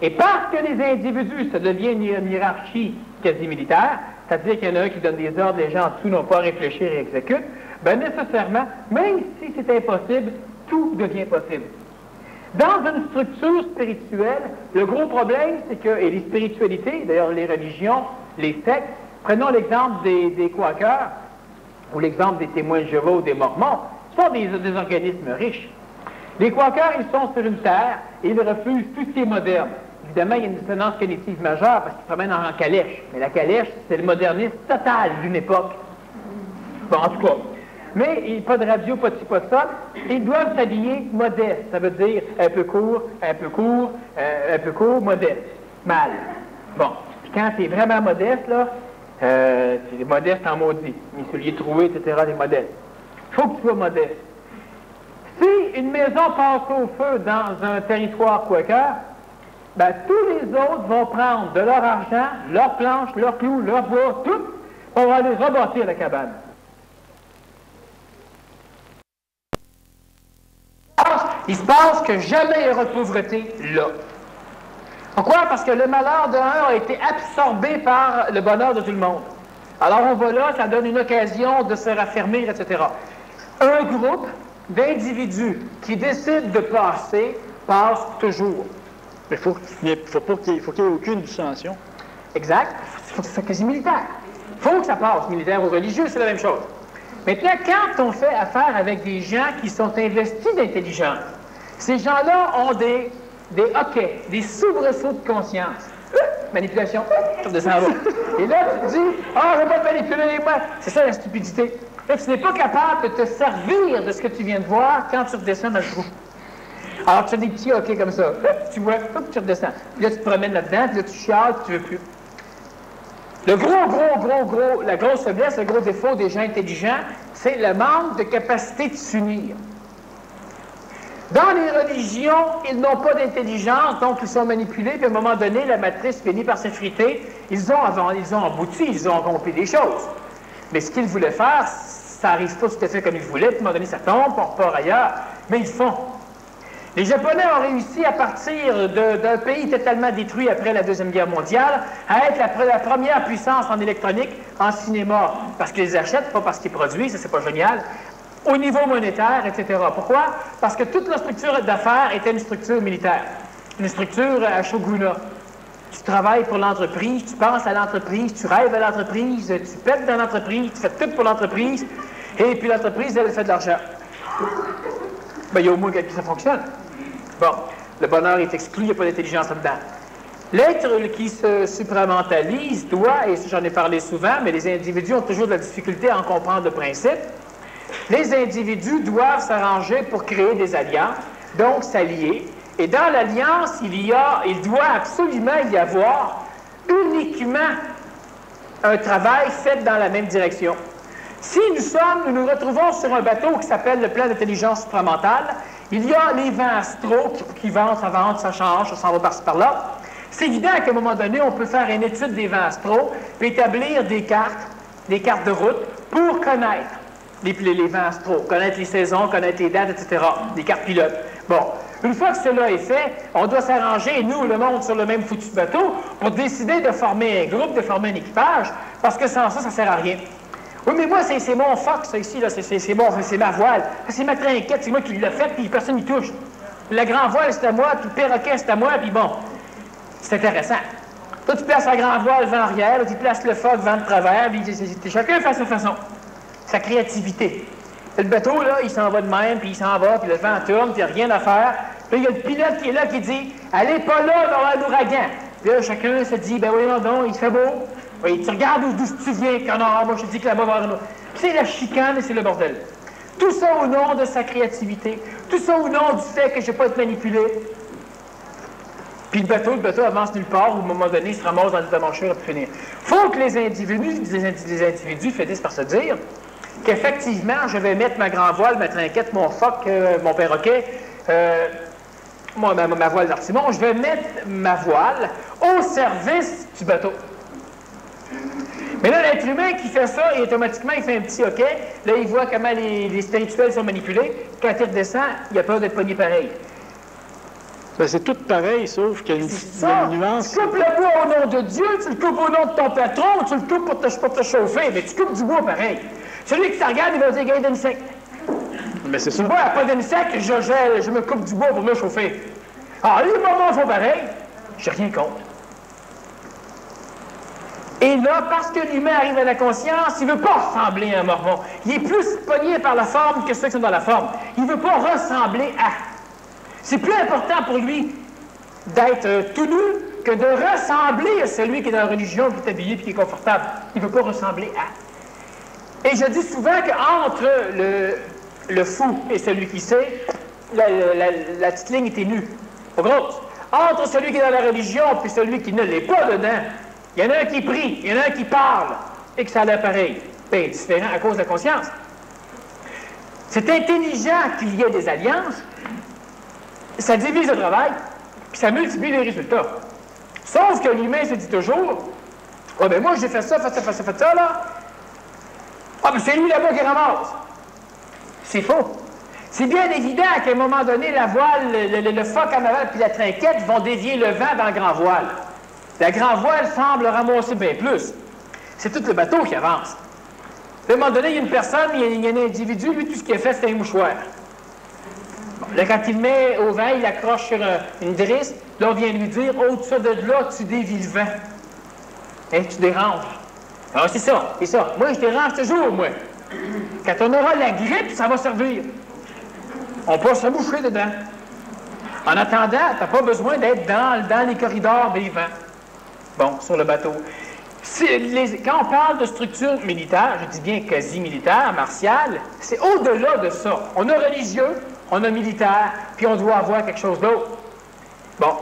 Speaker 3: Et parce que les individus, ça devient une hiérarchie quasi-militaire, c'est-à-dire qu'il y en a un qui donne des ordres, les gens en dessous n'ont pas à réfléchir et exécutent, bien nécessairement, même si c'est impossible, tout devient possible. Dans une structure spirituelle, le gros problème, c'est que, et les spiritualités, d'ailleurs les religions, les sectes, prenons l'exemple des Quakers, ou l'exemple des témoins de Jéhovah ou des Mormons, ce sont des organismes riches. Les Quakers, ils sont sur une terre et ils refusent tout ce qui est moderne. Évidemment, il y a une dissonance cognitive majeure parce qu'ils se promènent en calèche. Mais la calèche, c'est le modernisme total d'une époque. Bon, en tout cas. mais pas de radio, pas de ci, pas de ça. Ils doivent s'habiller modeste. Ça veut dire un peu court, un peu court, un peu court, modeste. Mal. Bon. Puis quand tu es vraiment modeste, là, c'est modeste en maudit. Mes souliers troués, etc., des modestes. Il faut que tu sois modeste. Si une maison passe au feu dans un territoire quaker, ben, tous les autres vont prendre de leur argent, leurs planches, leurs clous, leurs bois, tout, pour aller rebâtir la cabane. Il se passe que jamais il y aura de pauvreté là. Pourquoi? Parce que le malheur d'un a été absorbé par le bonheur de tout le monde. Alors on va là, ça donne une occasion de se raffermir, etc. Un groupe d'individus qui décident de passer, passe toujours.
Speaker 1: Mais faut qu'il n'y ait aucune dissension.
Speaker 3: Exact. Il faut que ça soit militaire. Il faut que ça passe, militaire ou religieux, c'est la même chose. Maintenant, quand on fait affaire avec des gens qui sont investis d'intelligence, ces gens-là ont des hoquets, des soubresauts de conscience. Manipulation, je redescends en bas. Et là, tu te dis, je ne vais pas te manipuler, moi. C'est ça la stupidité. Là, tu n'es pas capable de te servir de ce que tu viens de voir quand tu redescends dans le trou. Alors, tu as des petits hoquets comme ça. Tu vois, tu redescends. Puis là, tu te promènes là-dedans, puis là, tu chiales, puis tu ne veux plus. La grosse faiblesse, le gros défaut des gens intelligents, c'est le manque de capacité de s'unir. Dans les religions, ils n'ont pas d'intelligence, donc ils sont manipulés, puis à un moment donné, la matrice finit par s'effriter. Ils ont abouti, ils ont accompli des choses. Mais ce qu'ils voulaient faire, ça n'arrive pas tout à fait comme ils voulaient, puis à un moment donné, ça tombe, on repart ailleurs, mais ils le font. Les Japonais ont réussi, à partir d'un pays totalement détruit après la Deuxième Guerre mondiale, à être la première puissance en électronique, en cinéma, parce qu'ils les achètent, pas parce qu'ils produisent, ça c'est pas génial, au niveau monétaire, etc. Pourquoi? Parce que toute leur structure d'affaires était une structure militaire, une structure à shogunat. Tu travailles pour l'entreprise, tu penses à l'entreprise, tu rêves à l'entreprise, tu pètes dans l'entreprise, tu fais tout pour l'entreprise, et puis l'entreprise, elle fait de l'argent. Ben, il y a au moins quelque chose qui fonctionne. Bon, le bonheur est exclu, il n'y a pas d'intelligence là-dedans. L'être qui se supramentalise doit, et j'en ai parlé souvent, mais les individus ont toujours de la difficulté à en comprendre le principe, les individus doivent s'arranger pour créer des alliances, donc s'allier, et dans l'alliance, il doit absolument y avoir uniquement un travail fait dans la même direction. Si nous nous retrouvons sur un bateau qui s'appelle le plan d'intelligence supramentale, il y a les vents astraux qui vont, ça change, ça s'en va par-ci par-là. C'est évident qu'à un moment donné, on peut faire une étude des vents astraux, puis établir des cartes de route pour connaître les vents astraux, connaître les saisons, connaître les dates, etc., des cartes pilotes. Bon, une fois que cela est fait, on doit s'arranger, nous, le monde, sur le même foutu bateau, pour décider de former un groupe, de former un équipage, parce que sans ça, ça ne sert à rien. Oui, mais moi, c'est mon Fox, ça, ici, là, c'est ma voile. C'est ma trinquette, c'est moi qui l'ai faite, puis personne n'y touche. La grand voile, c'est à moi, puis le perroquet, c'est à moi, puis bon, c'est intéressant. Toi, tu places la grand voile vent arrière, tu places le Fox vent de travers, puis chacun fait sa façon. Sa créativité. Le bateau, là, il s'en va de même, puis il s'en va, puis le vent tourne, puis il n'y a rien à faire. Puis il y a le pilote qui est là, qui dit « Allez pas là, il va y avoir un ouragan. » Puis là, chacun se dit « Ben oui, non, il fait beau. » Oui, tu regardes d'où tu viens, connard, moi je te dis que là-bas va y avoir un... C'est la chicane et c'est le bordel. Tout ça au nom de sa créativité, tout ça au nom du fait que je ne vais pas être manipulé. Puis le bateau avance nulle part, où à un moment donné, il se ramasse dans le démancheur et finir. Il faut que les individus finissent par se dire qu'effectivement, je vais mettre ma grand voile, ma trinquette, mon phoque, mon perroquet, ma voile d'artimon, je vais mettre ma voile au service du bateau. Mais là, l'être humain qui fait ça, et automatiquement, il fait un petit hoquet. Là, il voit comment les spirituels sont manipulés. Quand il redescend, il a peur d'être pogné pareil.
Speaker 1: Ben, c'est tout pareil, sauf qu'il y a une nuance.
Speaker 3: Tu coupes le bois au nom de Dieu, tu le coupes au nom de ton patron, tu le coupes pour te chauffer, mais tu coupes du bois pareil. Celui qui te regarde, il va dire, gagne d'insectes.
Speaker 1: Mais c'est ça.
Speaker 3: Le bois n'a pas d'insectes, je me coupe du bois pour me chauffer. Alors, les mormons font pareil, j'ai rien contre. Et là, parce que l'humain arrive à la conscience, il ne veut pas ressembler à un mormon. Il est plus pogné par la forme que ceux qui sont dans la forme. Il ne veut pas ressembler à. C'est plus important pour lui d'être tout nu que de ressembler à celui qui est dans la religion, qui est habillé et qui est confortable. Il ne veut pas ressembler à. Et je dis souvent qu'entre le fou et celui qui sait, la petite ligne est ténue, pas grosse. Entre celui qui est dans la religion et celui qui ne l'est pas dedans, il y en a un qui prie, il y en a un qui parle, et que ça a l'air pareil. Bien différent à cause de la conscience. C'est intelligent qu'il y ait des alliances, ça divise le travail, puis ça multiplie les résultats. Sauf que l'humain se dit toujours, « Ah ben moi j'ai fait ça, fait ça, là. Ah ben c'est lui là-bas qui ramasse. » C'est faux. C'est bien évident qu'à un moment donné, la voile, le foc en aval puis la trinquette vont dévier le vent dans le grand voile. La grand voile semble ramasser bien plus. C'est tout le bateau qui avance. À un moment donné, il y a une personne, il y a un individu, lui, tout ce qu'il a fait, c'est un mouchoir. Bon, là, quand il le met au vent, il accroche sur une drisse, là, on vient lui dire, « Oh, ça de là, tu dévies le vent. Hein, tu déranges. » Alors, c'est ça, c'est ça. Moi, je dérange toujours, moi. Quand on aura la grippe, ça va servir. On peut se moucher dedans. En attendant, tu n'as pas besoin d'être dans les corridors des vents. Bon, sur le bateau. Quand on parle de structure militaire, je dis bien quasi-militaire, martiale, c'est au-delà de ça. On a religieux, on a militaire, puis on doit avoir quelque chose d'autre. Bon,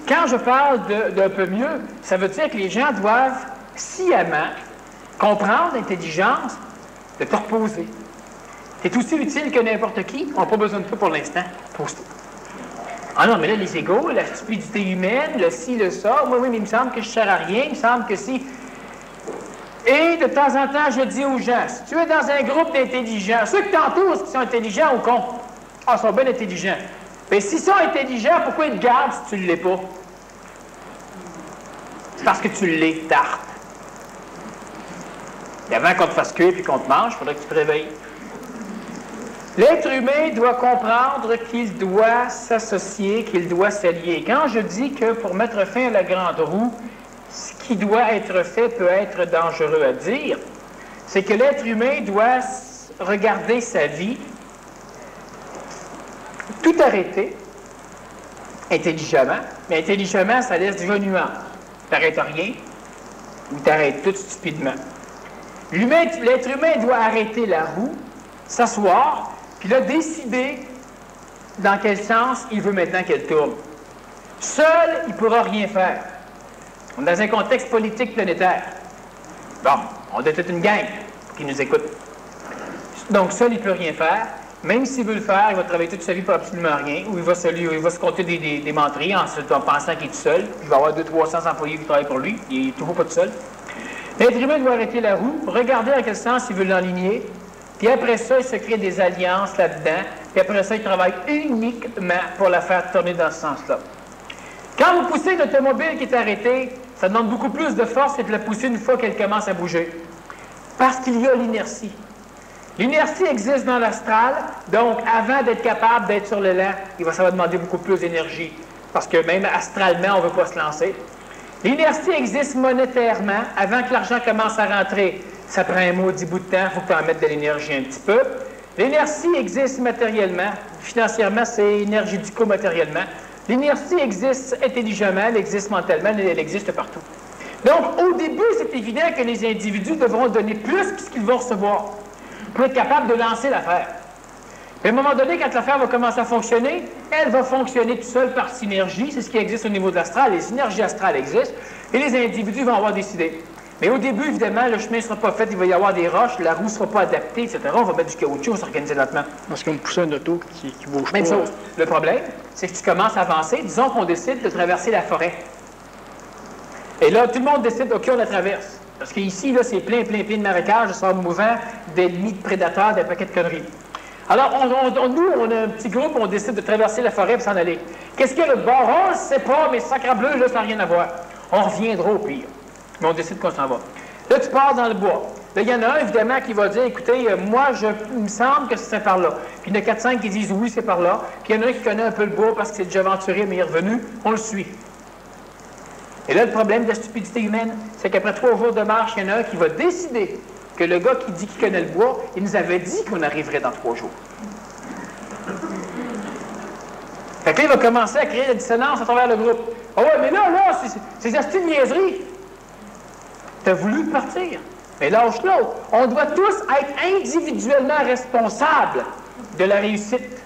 Speaker 3: quand je parle d'un peu mieux, ça veut dire que les gens doivent sciemment comprendre l'intelligence de te reposer. Tu es aussi utile que n'importe qui, on n'a pas besoin de toi pour l'instant. Pose-toi. Ah non, mais là, les égos, la stupidité humaine, le ci, le ça, oui, mais il me semble que je ne sers à rien, il me semble que si... Et de temps en temps, je dis aux gens, si tu es dans un groupe d'intelligents, ceux qui t'entourent, qui sont intelligents ou cons, ils sont bien intelligents. Mais s'ils sont intelligents, pourquoi ils te gardent si tu ne l'es pas? C'est parce que tu l'es, tarte. Et avant qu'on te fasse cuire et qu'on te mange, il faudrait que tu te réveilles. L'être humain doit comprendre qu'il doit s'associer, qu'il doit s'allier. Quand je dis que pour mettre fin à la grande roue, ce qui doit être fait peut être dangereux à dire, c'est que l'être humain doit regarder sa vie, tout arrêter, intelligemment, mais intelligemment, ça laisse déjà nuance. Tu n'arrêtes rien, ou tu arrêtes tout stupidement. L'être humain doit arrêter la roue, s'asseoir, puis là, décider dans quel sens il veut maintenant qu'elle tourne. Seul, il ne pourra rien faire. On est dans un contexte politique planétaire. Bon, on est toute une gang qui nous écoute. Donc, seul, il ne peut rien faire. Même s'il veut le faire, il va travailler toute sa vie pour absolument rien, ou il va se compter des menteries en pensant qu'il est tout seul. Il va avoir 200-300 employés qui travaillent pour lui. Il n'est toujours pas tout seul. L'être humain doit arrêter la roue, regarder dans quel sens il veut l'enligner, puis après ça, il se crée des alliances là-dedans, puis après ça, il travaille uniquement pour la faire tourner dans ce sens-là. Quand vous poussez une automobile qui est arrêtée, ça demande beaucoup plus de force que de la pousser une fois qu'elle commence à bouger. Parce qu'il y a l'inertie. L'inertie existe dans l'astral, donc avant d'être capable d'être sur l'élan, ça va demander beaucoup plus d'énergie. Parce que même astralement, on ne veut pas se lancer. L'inertie existe monétairement. Avant que l'argent commence à rentrer, ça prend un maudit bout de temps, il faut que tu en mettes de l'énergie un petit peu. L'inertie existe matériellement. Financièrement, c'est énergético-matériellement. L'inertie existe intelligemment, elle existe mentalement, elle existe partout. Donc, au début, c'est évident que les individus devront donner plus que ce qu'ils vont recevoir pour être capables de lancer l'affaire. À un moment donné, quand l'affaire va commencer à fonctionner, elle va fonctionner toute seule par synergie. C'est ce qui existe au niveau de l'astral. Les synergies astrales existent et les individus vont avoir décidé. Mais au début, évidemment, le chemin ne sera pas fait, il va y avoir des roches, la roue ne sera pas adaptée, etc. On va mettre du caoutchouc, on va s'organiser lentement.
Speaker 1: Parce qu'on pousse un auto qui bouge pas.
Speaker 3: Même chose. Le problème, c'est que tu commences à avancer. Disons qu'on décide de traverser la forêt. Et là, tout le monde décide, OK, on la traverse. Parce qu'ici, là, c'est plein de marécages, de sable mouvant, d'ennemis, de prédateurs, des paquets de conneries. Alors, nous, on a un petit groupe, on décide de traverser la forêt et s'en aller. Qu'est-ce qu'il y a l'autre bord? On ne sait pas, mais sacre bleu, là, ça n'a rien à voir. On reviendra au pire. Mais on décide qu'on s'en va. Là, tu pars dans le bois. Là, il y en a un, évidemment, qui va dire, écoutez, moi, il me semble que c'est par là. Puis il y en a 4-5 qui disent, oui, c'est par là. Puis il y en a un qui connaît un peu le bois parce qu'il s'est déjà aventuré, mais il est revenu. On le suit. Et là, le problème de la stupidité humaine, c'est qu'après 3 jours de marche, il y en a un qui va décider que le gars qui dit qu'il connaît le bois, il nous avait dit qu'on arriverait dans 3 jours. Fait que là, il va commencer à créer la dissonance à travers le groupe. Ah ouais, mais là, c'est astuce de niaiserie. T'as voulu partir. Mais lâche l'autre. On doit tous être individuellement responsables de la réussite.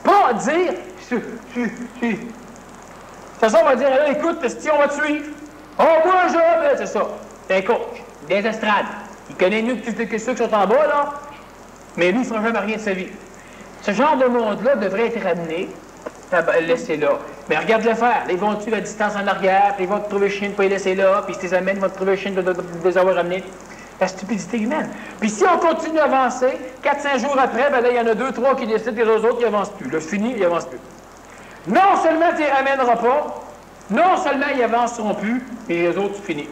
Speaker 3: Pas dire, de toute façon, on va dire, là, écoute, si on va te suivre. Oh, moi, c'est ça. C'est un coach, des estrades. Il connaît mieux que ceux qui sont en bas, là. Mais lui, il ne fera jamais rien de sa vie. Ce genre de monde-là devrait être ramené, laissé là. Mais regarde-le faire. Ils vont tuer la distance en arrière, puis ils vont te trouver chien de ne pas les laisser là, puis si tu les amènes, ils vont te trouver chien de les avoir ramenés. La stupidité humaine. Puis si on continue à avancer, 4-5 jours après, ben là, il y en a 2-3 qui décident, et les autres, ils n'avancent plus. Là, c'est fini, ils n'avancent plus. Non seulement tu les ramèneras pas, non seulement ils avanceront plus, mais les autres, c'est fini.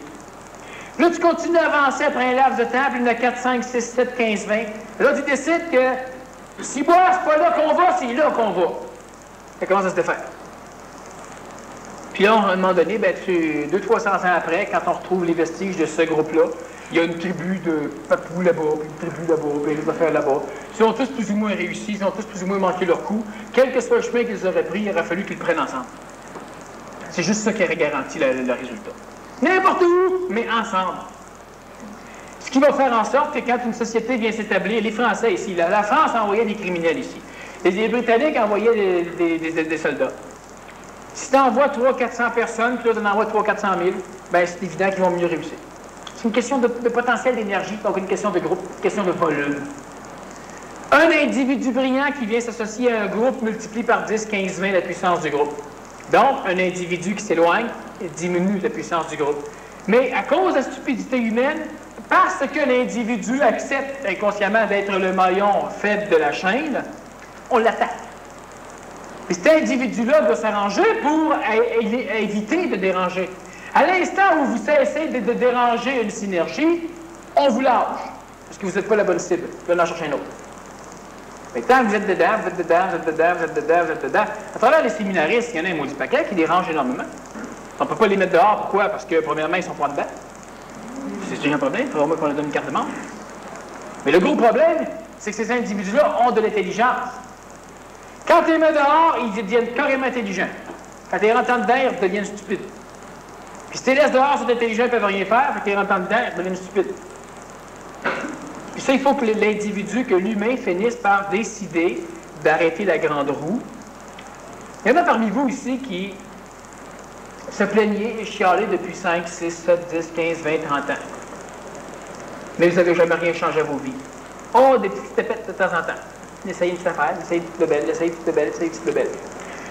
Speaker 3: Là, tu continues à avancer après un laps de temps, puis il y en a 4, 5, 6, 7, 15, 20. Là, tu décides que si moi, c'est pas là qu'on va, c'est là qu'on va. Ça commence à se défaire. Puis là, à un moment donné, ben, 200-300 ans après, quand on retrouve les vestiges de ce groupe-là, il y a une tribu de papous là-bas, puis une tribu là-bas, puis des affaires là-bas. Ils ont tous plus ou moins réussi, ils ont tous plus ou moins manqué leur coup. Quel que soit le chemin qu'ils auraient pris, il aurait fallu qu'ils le prennent ensemble. C'est juste ça qui aurait garanti le résultat. N'importe où, mais ensemble. Ce qui va faire en sorte que quand une société vient s'établir, les Français ici, la France envoyait des criminels ici. Les Britanniques envoyaient des soldats. Si tu envoies 300-400 personnes, puis là, tu en envoies 300-400 000, bien, c'est évident qu'ils vont mieux réussir. C'est une question de potentiel d'énergie, donc une question de groupe, une question de volume. Un individu brillant qui vient s'associer à un groupe multiplie par 10, 15, 20 la puissance du groupe. Donc, un individu qui s'éloigne diminue la puissance du groupe. Mais à cause de la stupidité humaine, parce que l'individu accepte inconsciemment d'être le maillon faible de la chaîne, on l'attaque. Et cet individu-là doit s'arranger pour éviter de déranger. À l'instant où vous cessez de déranger une synergie, on vous lâche. Parce que vous n'êtes pas la bonne cible. Vous allez en chercher un autre. Mais tant que vous êtes dedans, vous êtes dedans, vous êtes dedans, vous êtes dedans, vous êtes dedans. À travers les séminaristes, il y en a un maudit paquet qui dérange énormément. On ne peut pas les mettre dehors. Pourquoi? Parce que, premièrement, ils ne sont pas dedans. C'est déjà un problème. Il faudra au moins qu'on leur donne une carte de membre. Mais le gros problème, c'est que ces individus-là ont de l'intelligence. Quand tu les mets dehors, ils deviennent carrément intelligents. Quand tu les rentres dedans, ils deviennent stupides. Puis si tu les laisses dehors, ils sont intelligents, ils ne peuvent rien faire. Puis tu les rentres dedans, ils deviennent stupides. Puis ça, il faut que l'individu, que l'humain finisse par décider d'arrêter la grande roue. Il y en a parmi vous ici qui se plaignaient et chialaient depuis 5, 6, 7, 10, 15, 20, 30 ans. Mais vous n'avez jamais rien changé à vos vies. Oh, des petites tapettes de temps en temps. Essayez une petite affaire, essayez une petite belle, essayez une petite belle, essayez une petite belle.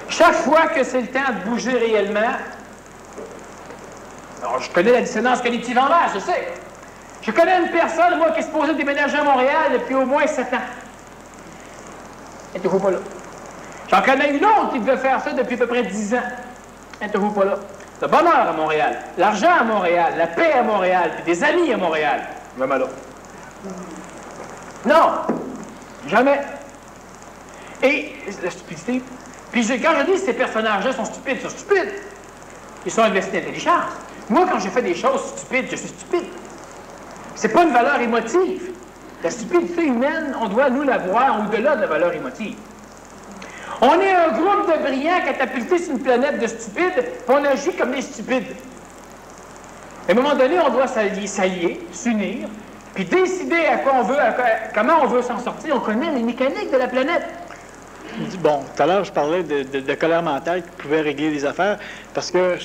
Speaker 3: Chaque fois que c'est le temps de bouger réellement, alors je connais la dissonance cognitive en l'air, je sais. Je connais une personne, moi, qui est supposée déménager à Montréal depuis au moins 7 ans. Elle n'est toujours pas là. J'en connais une autre qui devait faire ça depuis à peu près 10 ans. Elle n'est toujours pas là. Le bonheur à Montréal, l'argent à Montréal, la paix à Montréal, puis des amis à Montréal. Jamais là. Non! Jamais. Et la stupidité. Puis quand je dis que ces personnages-là sont stupides, ils sont stupides. Ils sont investis d'intelligence. Moi, quand je fais des choses stupides, je suis stupide. C'est pas une valeur émotive. La stupidité humaine, on doit, nous, la voir au-delà de la valeur émotive. On est un groupe de brillants catapultés sur une planète de stupides, puis on agit comme des stupides. À un moment donné, on doit s'allier, s'unir, puis décider à quoi on veut, comment on veut s'en sortir. On connaît les mécaniques de la planète.
Speaker 1: Bon, tout à l'heure, je parlais de colère mentale qui pouvait régler les affaires, parce que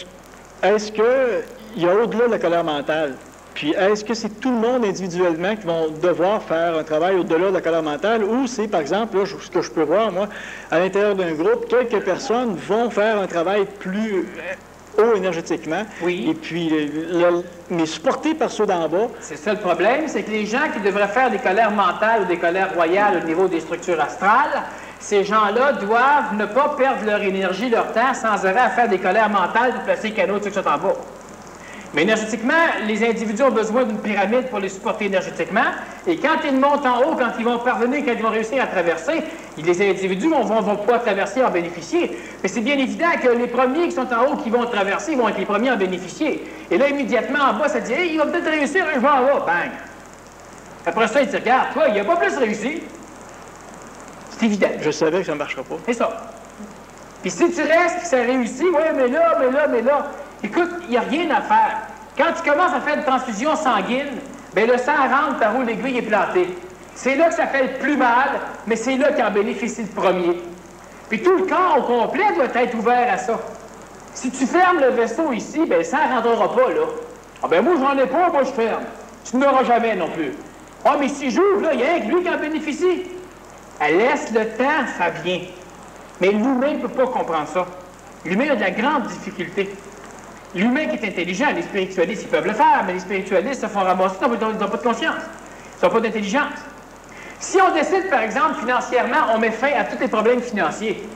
Speaker 1: est-ce qu'il y a au-delà de la colère mentale? Puis est-ce que c'est tout le monde individuellement qui vont devoir faire un travail au-delà de la colère mentale, ou c'est, par exemple, là, ce que je peux voir, moi, à l'intérieur d'un groupe, quelques personnes vont faire un travail plus haut énergétiquement,
Speaker 3: oui.
Speaker 1: Et puis, mais supportés par ceux d'en bas.
Speaker 3: C'est ça le problème, c'est que les gens qui devraient faire des colères mentales ou des colères royales au niveau des structures astrales, ces gens-là doivent ne pas perdre leur énergie, leur temps, sans arrêt à faire des colères mentales pour placer les canaux de ceux qui sont en bas. Mais énergétiquement, les individus ont besoin d'une pyramide pour les supporter énergétiquement. Et quand ils montent en haut, quand ils vont parvenir, quand ils vont réussir à traverser, les individus vont pouvoir traverser et en bénéficier. Mais c'est bien évident que les premiers qui sont en haut, qui vont traverser, vont être les premiers à en bénéficier. Et là, immédiatement en bas, ça dit « Hey, il va peut-être réussir, je vais en haut. » Bang! Après ça, ils disent « Regarde, toi, il n'a pas plus réussi. » C'est évident.
Speaker 1: Je savais que ça ne marchera pas.
Speaker 3: C'est ça. Puis si tu restes, ça réussit, oui, mais là... Écoute, il n'y a rien à faire. Quand tu commences à faire une transfusion sanguine, bien le sang rentre par où l'aiguille est plantée. C'est là que ça fait le plus mal, mais c'est là qu'il en bénéficie le premier. Puis tout le corps au complet doit être ouvert à ça. Si tu fermes le vaisseau ici, bien le sang ne rentrera pas, là. Ah ben moi, j'en ai pas, moi je ferme. Tu n'auras jamais non plus. Ah, mais si j'ouvre, là, il y a rien que lui qui en bénéficie. Elle laisse le temps, ça vient. Mais l'humain ne peut pas comprendre ça. L'humain a de la grande difficulté. L'humain qui est intelligent, les spiritualistes, ils peuvent le faire, mais les spiritualistes se font ramasser, ils n'ont pas de conscience. Ils n'ont pas d'intelligence. Si on décide, par exemple, financièrement, on met fin à tous les problèmes financiers,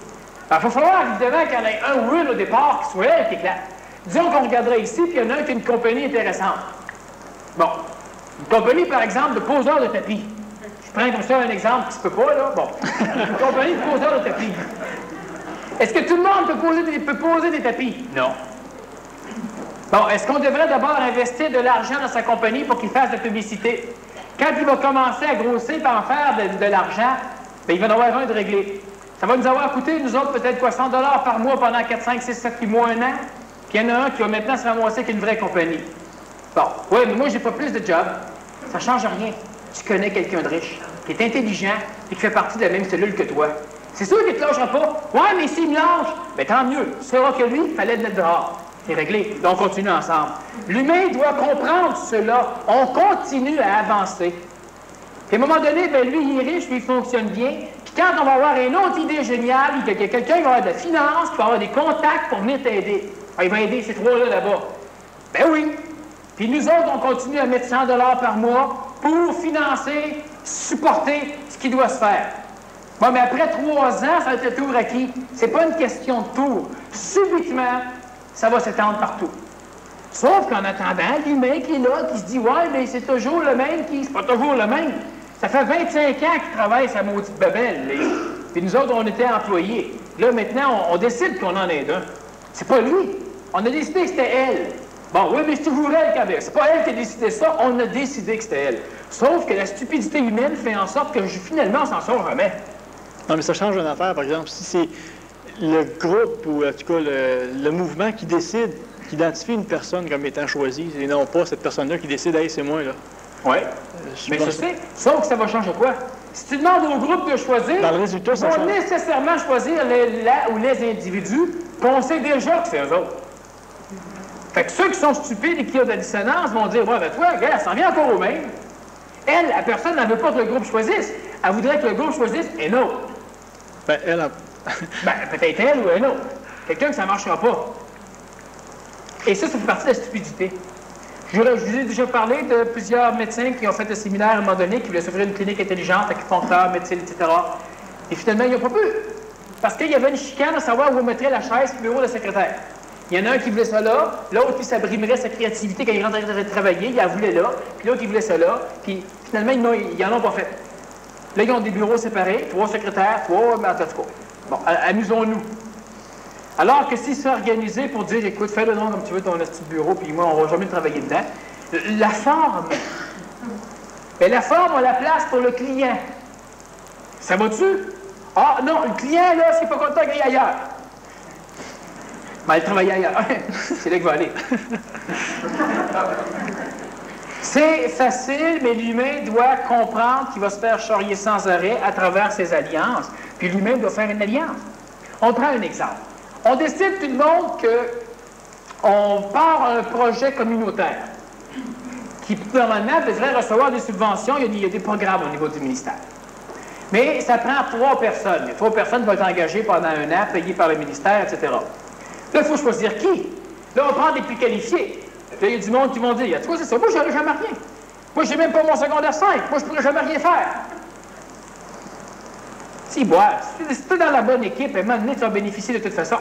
Speaker 3: il va falloir, évidemment, qu'il y en ait un ou une au départ qui soit elle qui éclate. Disons qu'on regarderait ici, puis il y en a un qui a une compagnie intéressante. Bon. Une compagnie, par exemple, de poseurs de tapis. Je prends comme ça un exemple qui se peut pas, là. Bon. Une compagnie de poseurs de tapis. Est-ce que tout le monde peut poser des tapis? Non. Bon, est-ce qu'on devrait d'abord investir de l'argent dans sa compagnie pour qu'il fasse de la publicité? Quand il va commencer à grossir et en faire de l'argent, bien, il va en avoir un de réglé. Ça va nous avoir coûté, nous autres, peut-être quoi, 100 $ par mois pendant 4, 5, 6, 7, 8 mois, 1 an. Puis il y en a un qui va maintenant se ramasser avec une vraie compagnie. Bon, oui, mais moi, j'ai pas plus de job. Ça change rien. Tu connais quelqu'un de riche, qui est intelligent et qui fait partie de la même cellule que toi. C'est sûr qu'il ne te lâchera pas. Ouais, mais s'il me lâche, bien tant mieux. Tu sauras que lui, il fallait le mettre dehors. C'est réglé. Donc, on continue ensemble. L'humain doit comprendre cela. On continue à avancer. Puis à un moment donné, bien, lui, il est riche, lui, il fonctionne bien. Puis quand on va avoir une autre idée géniale, il y a quelqu'un qui va avoir de la finance, qui va avoir des contacts pour venir t'aider. Ah, il va aider ces trois-là là-bas. Ben oui. Puis nous autres, on continue à mettre 100 $ par mois pour financer, supporter ce qui doit se faire. Bon, mais après 3 ans, ça va être le tour acquis. C'est pas une question de tour. Subitement, ça va s'étendre partout. Sauf qu'en attendant, l'humain qui est là, qui se dit « Ouais, mais c'est toujours le même qui... » C'est pas toujours le même. Ça fait 25 ans qu'il travaille sa maudite bebelle. Puis nous autres, on était employés. Là, maintenant, on décide qu'on en est un. C'est pas lui. On a décidé que c'était elle. Bon, oui, mais c'est toujours elle qui avait. C'est pas elle qui a décidé ça, on a décidé que c'était elle. Sauf que la stupidité humaine fait en sorte que finalement, on s'en sort jamais.
Speaker 1: Non, mais ça change une affaire, par exemple. Si c'est le groupe ou en tout cas le mouvement qui décide, qui identifie une personne comme étant choisie, et non pas cette personne-là qui décide « Hey, c'est moi, là ».
Speaker 3: Oui. Mais je sais. Sauf que ça va changer quoi? Si tu demandes au groupe de choisir,
Speaker 1: dans le résultat, ça
Speaker 3: ils vont
Speaker 1: change.
Speaker 3: nécessairement choisir les individus, puis on sait déjà que c'est eux autres. Fait que ceux qui sont stupides et qui ont de la dissonance vont dire « Ouais, ben toi, regarde, elle s'en vient encore au même. » Elle, la personne n'en veut pas que le groupe choisisse. Elle voudrait que le groupe choisisse un autre.
Speaker 1: Ben, elle a...
Speaker 3: Ben, peut-être elle ou un autre. Quelqu'un que ça ne marchera pas. Et ça fait partie de la stupidité. Je vous ai déjà parlé de plusieurs médecins qui ont fait le séminaire à un moment donné, qui voulaient s'ouvrir une clinique intelligente, acupuncteur, médecine, etc. Et finalement, ils n'ont pas pu. Parce qu'il y avait une chicane à savoir où on mettrait la chaise et le bureau de secrétaire. Il y en a un qui voulait ça là, l'autre qui s'abrimerait sa créativité quand il rentrait de travailler, il la voulait là, puis l'autre qui voulait ça là, puis finalement, ils n'en ont pas fait. Là, ils ont des bureaux séparés, 3 secrétaires, 3, mais en tout cas. Bon, amusons-nous. Alors que s'ils s'organisaient pour dire, écoute, fais-le nom comme tu veux ton petit bureau, puis moi, on ne va jamais travailler dedans. La forme. Mais la forme a la place pour le client. Ça va-tu? Ah, non, le client, là, s'il n'est pas content, il aille ailleurs. Ben, il travaille ailleurs. C'est là qu'il va aller. C'est facile, mais l'humain doit comprendre qu'il va se faire charrier sans arrêt à travers ses alliances. Puis l'humain doit faire une alliance. On prend un exemple. On décide tout le monde qu'on part un projet communautaire qui, normalement, devrait recevoir des subventions. Il y a des programmes au niveau du ministère. Mais ça prend 3 personnes. Les 3 personnes vont être engagées pendant 1 an, payées par le ministère, etc. Là, il faut choisir qui. Là, on prend des plus qualifiés. Là, il y a du monde qui vont dire, toi, c'est ça, moi, je n'aurai jamais rien. Moi, je n'ai même pas mon secondaire 5. Moi, je ne pourrais jamais rien faire. Si, si tu es dans la bonne équipe, à un moment donné, tu vas bénéficier de toute façon.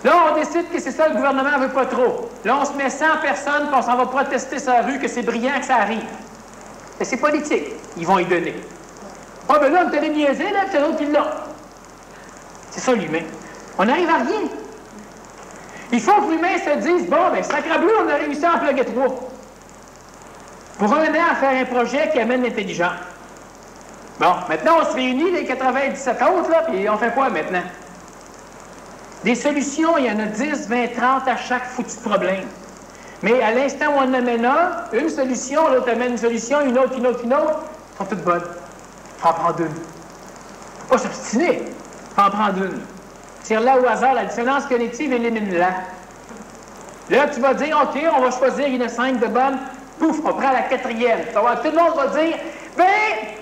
Speaker 3: Là, on décide que c'est ça, le gouvernement ne veut pas trop. Là, on se met 100 personnes, puis on s'en va protester sur la rue, que c'est brillant que ça arrive. Mais c'est politique. Ils vont y donner. Ah, ben là, on t'a niaisé, là, puis c'est l'autre qui l'a. C'est ça, l'humain. On n'arrive à rien. Il faut que l'humain se dise, bon, ben, sacrebleu, on a réussi à en plugger 3. Pour 1 an, à faire un projet qui amène l'intelligence. Bon, maintenant, on se réunit, les 97 autres, là, puis on fait quoi maintenant? Des solutions, il y en a 10, 20, 30 à chaque foutu problème. Mais à l'instant où on amène une solution, l'autre amène une solution, une autre, elles sont toutes bonnes. Il faut en prendre une. Faut pas s'obstiner. Il faut en prendre une. Tire-la au hasard, la dissonance cognitive, élimine-la. Là, tu vas dire, OK, on va choisir, il y en a 5 de bonnes. Pouf, on prend la 4e. Tout le monde va dire, ben,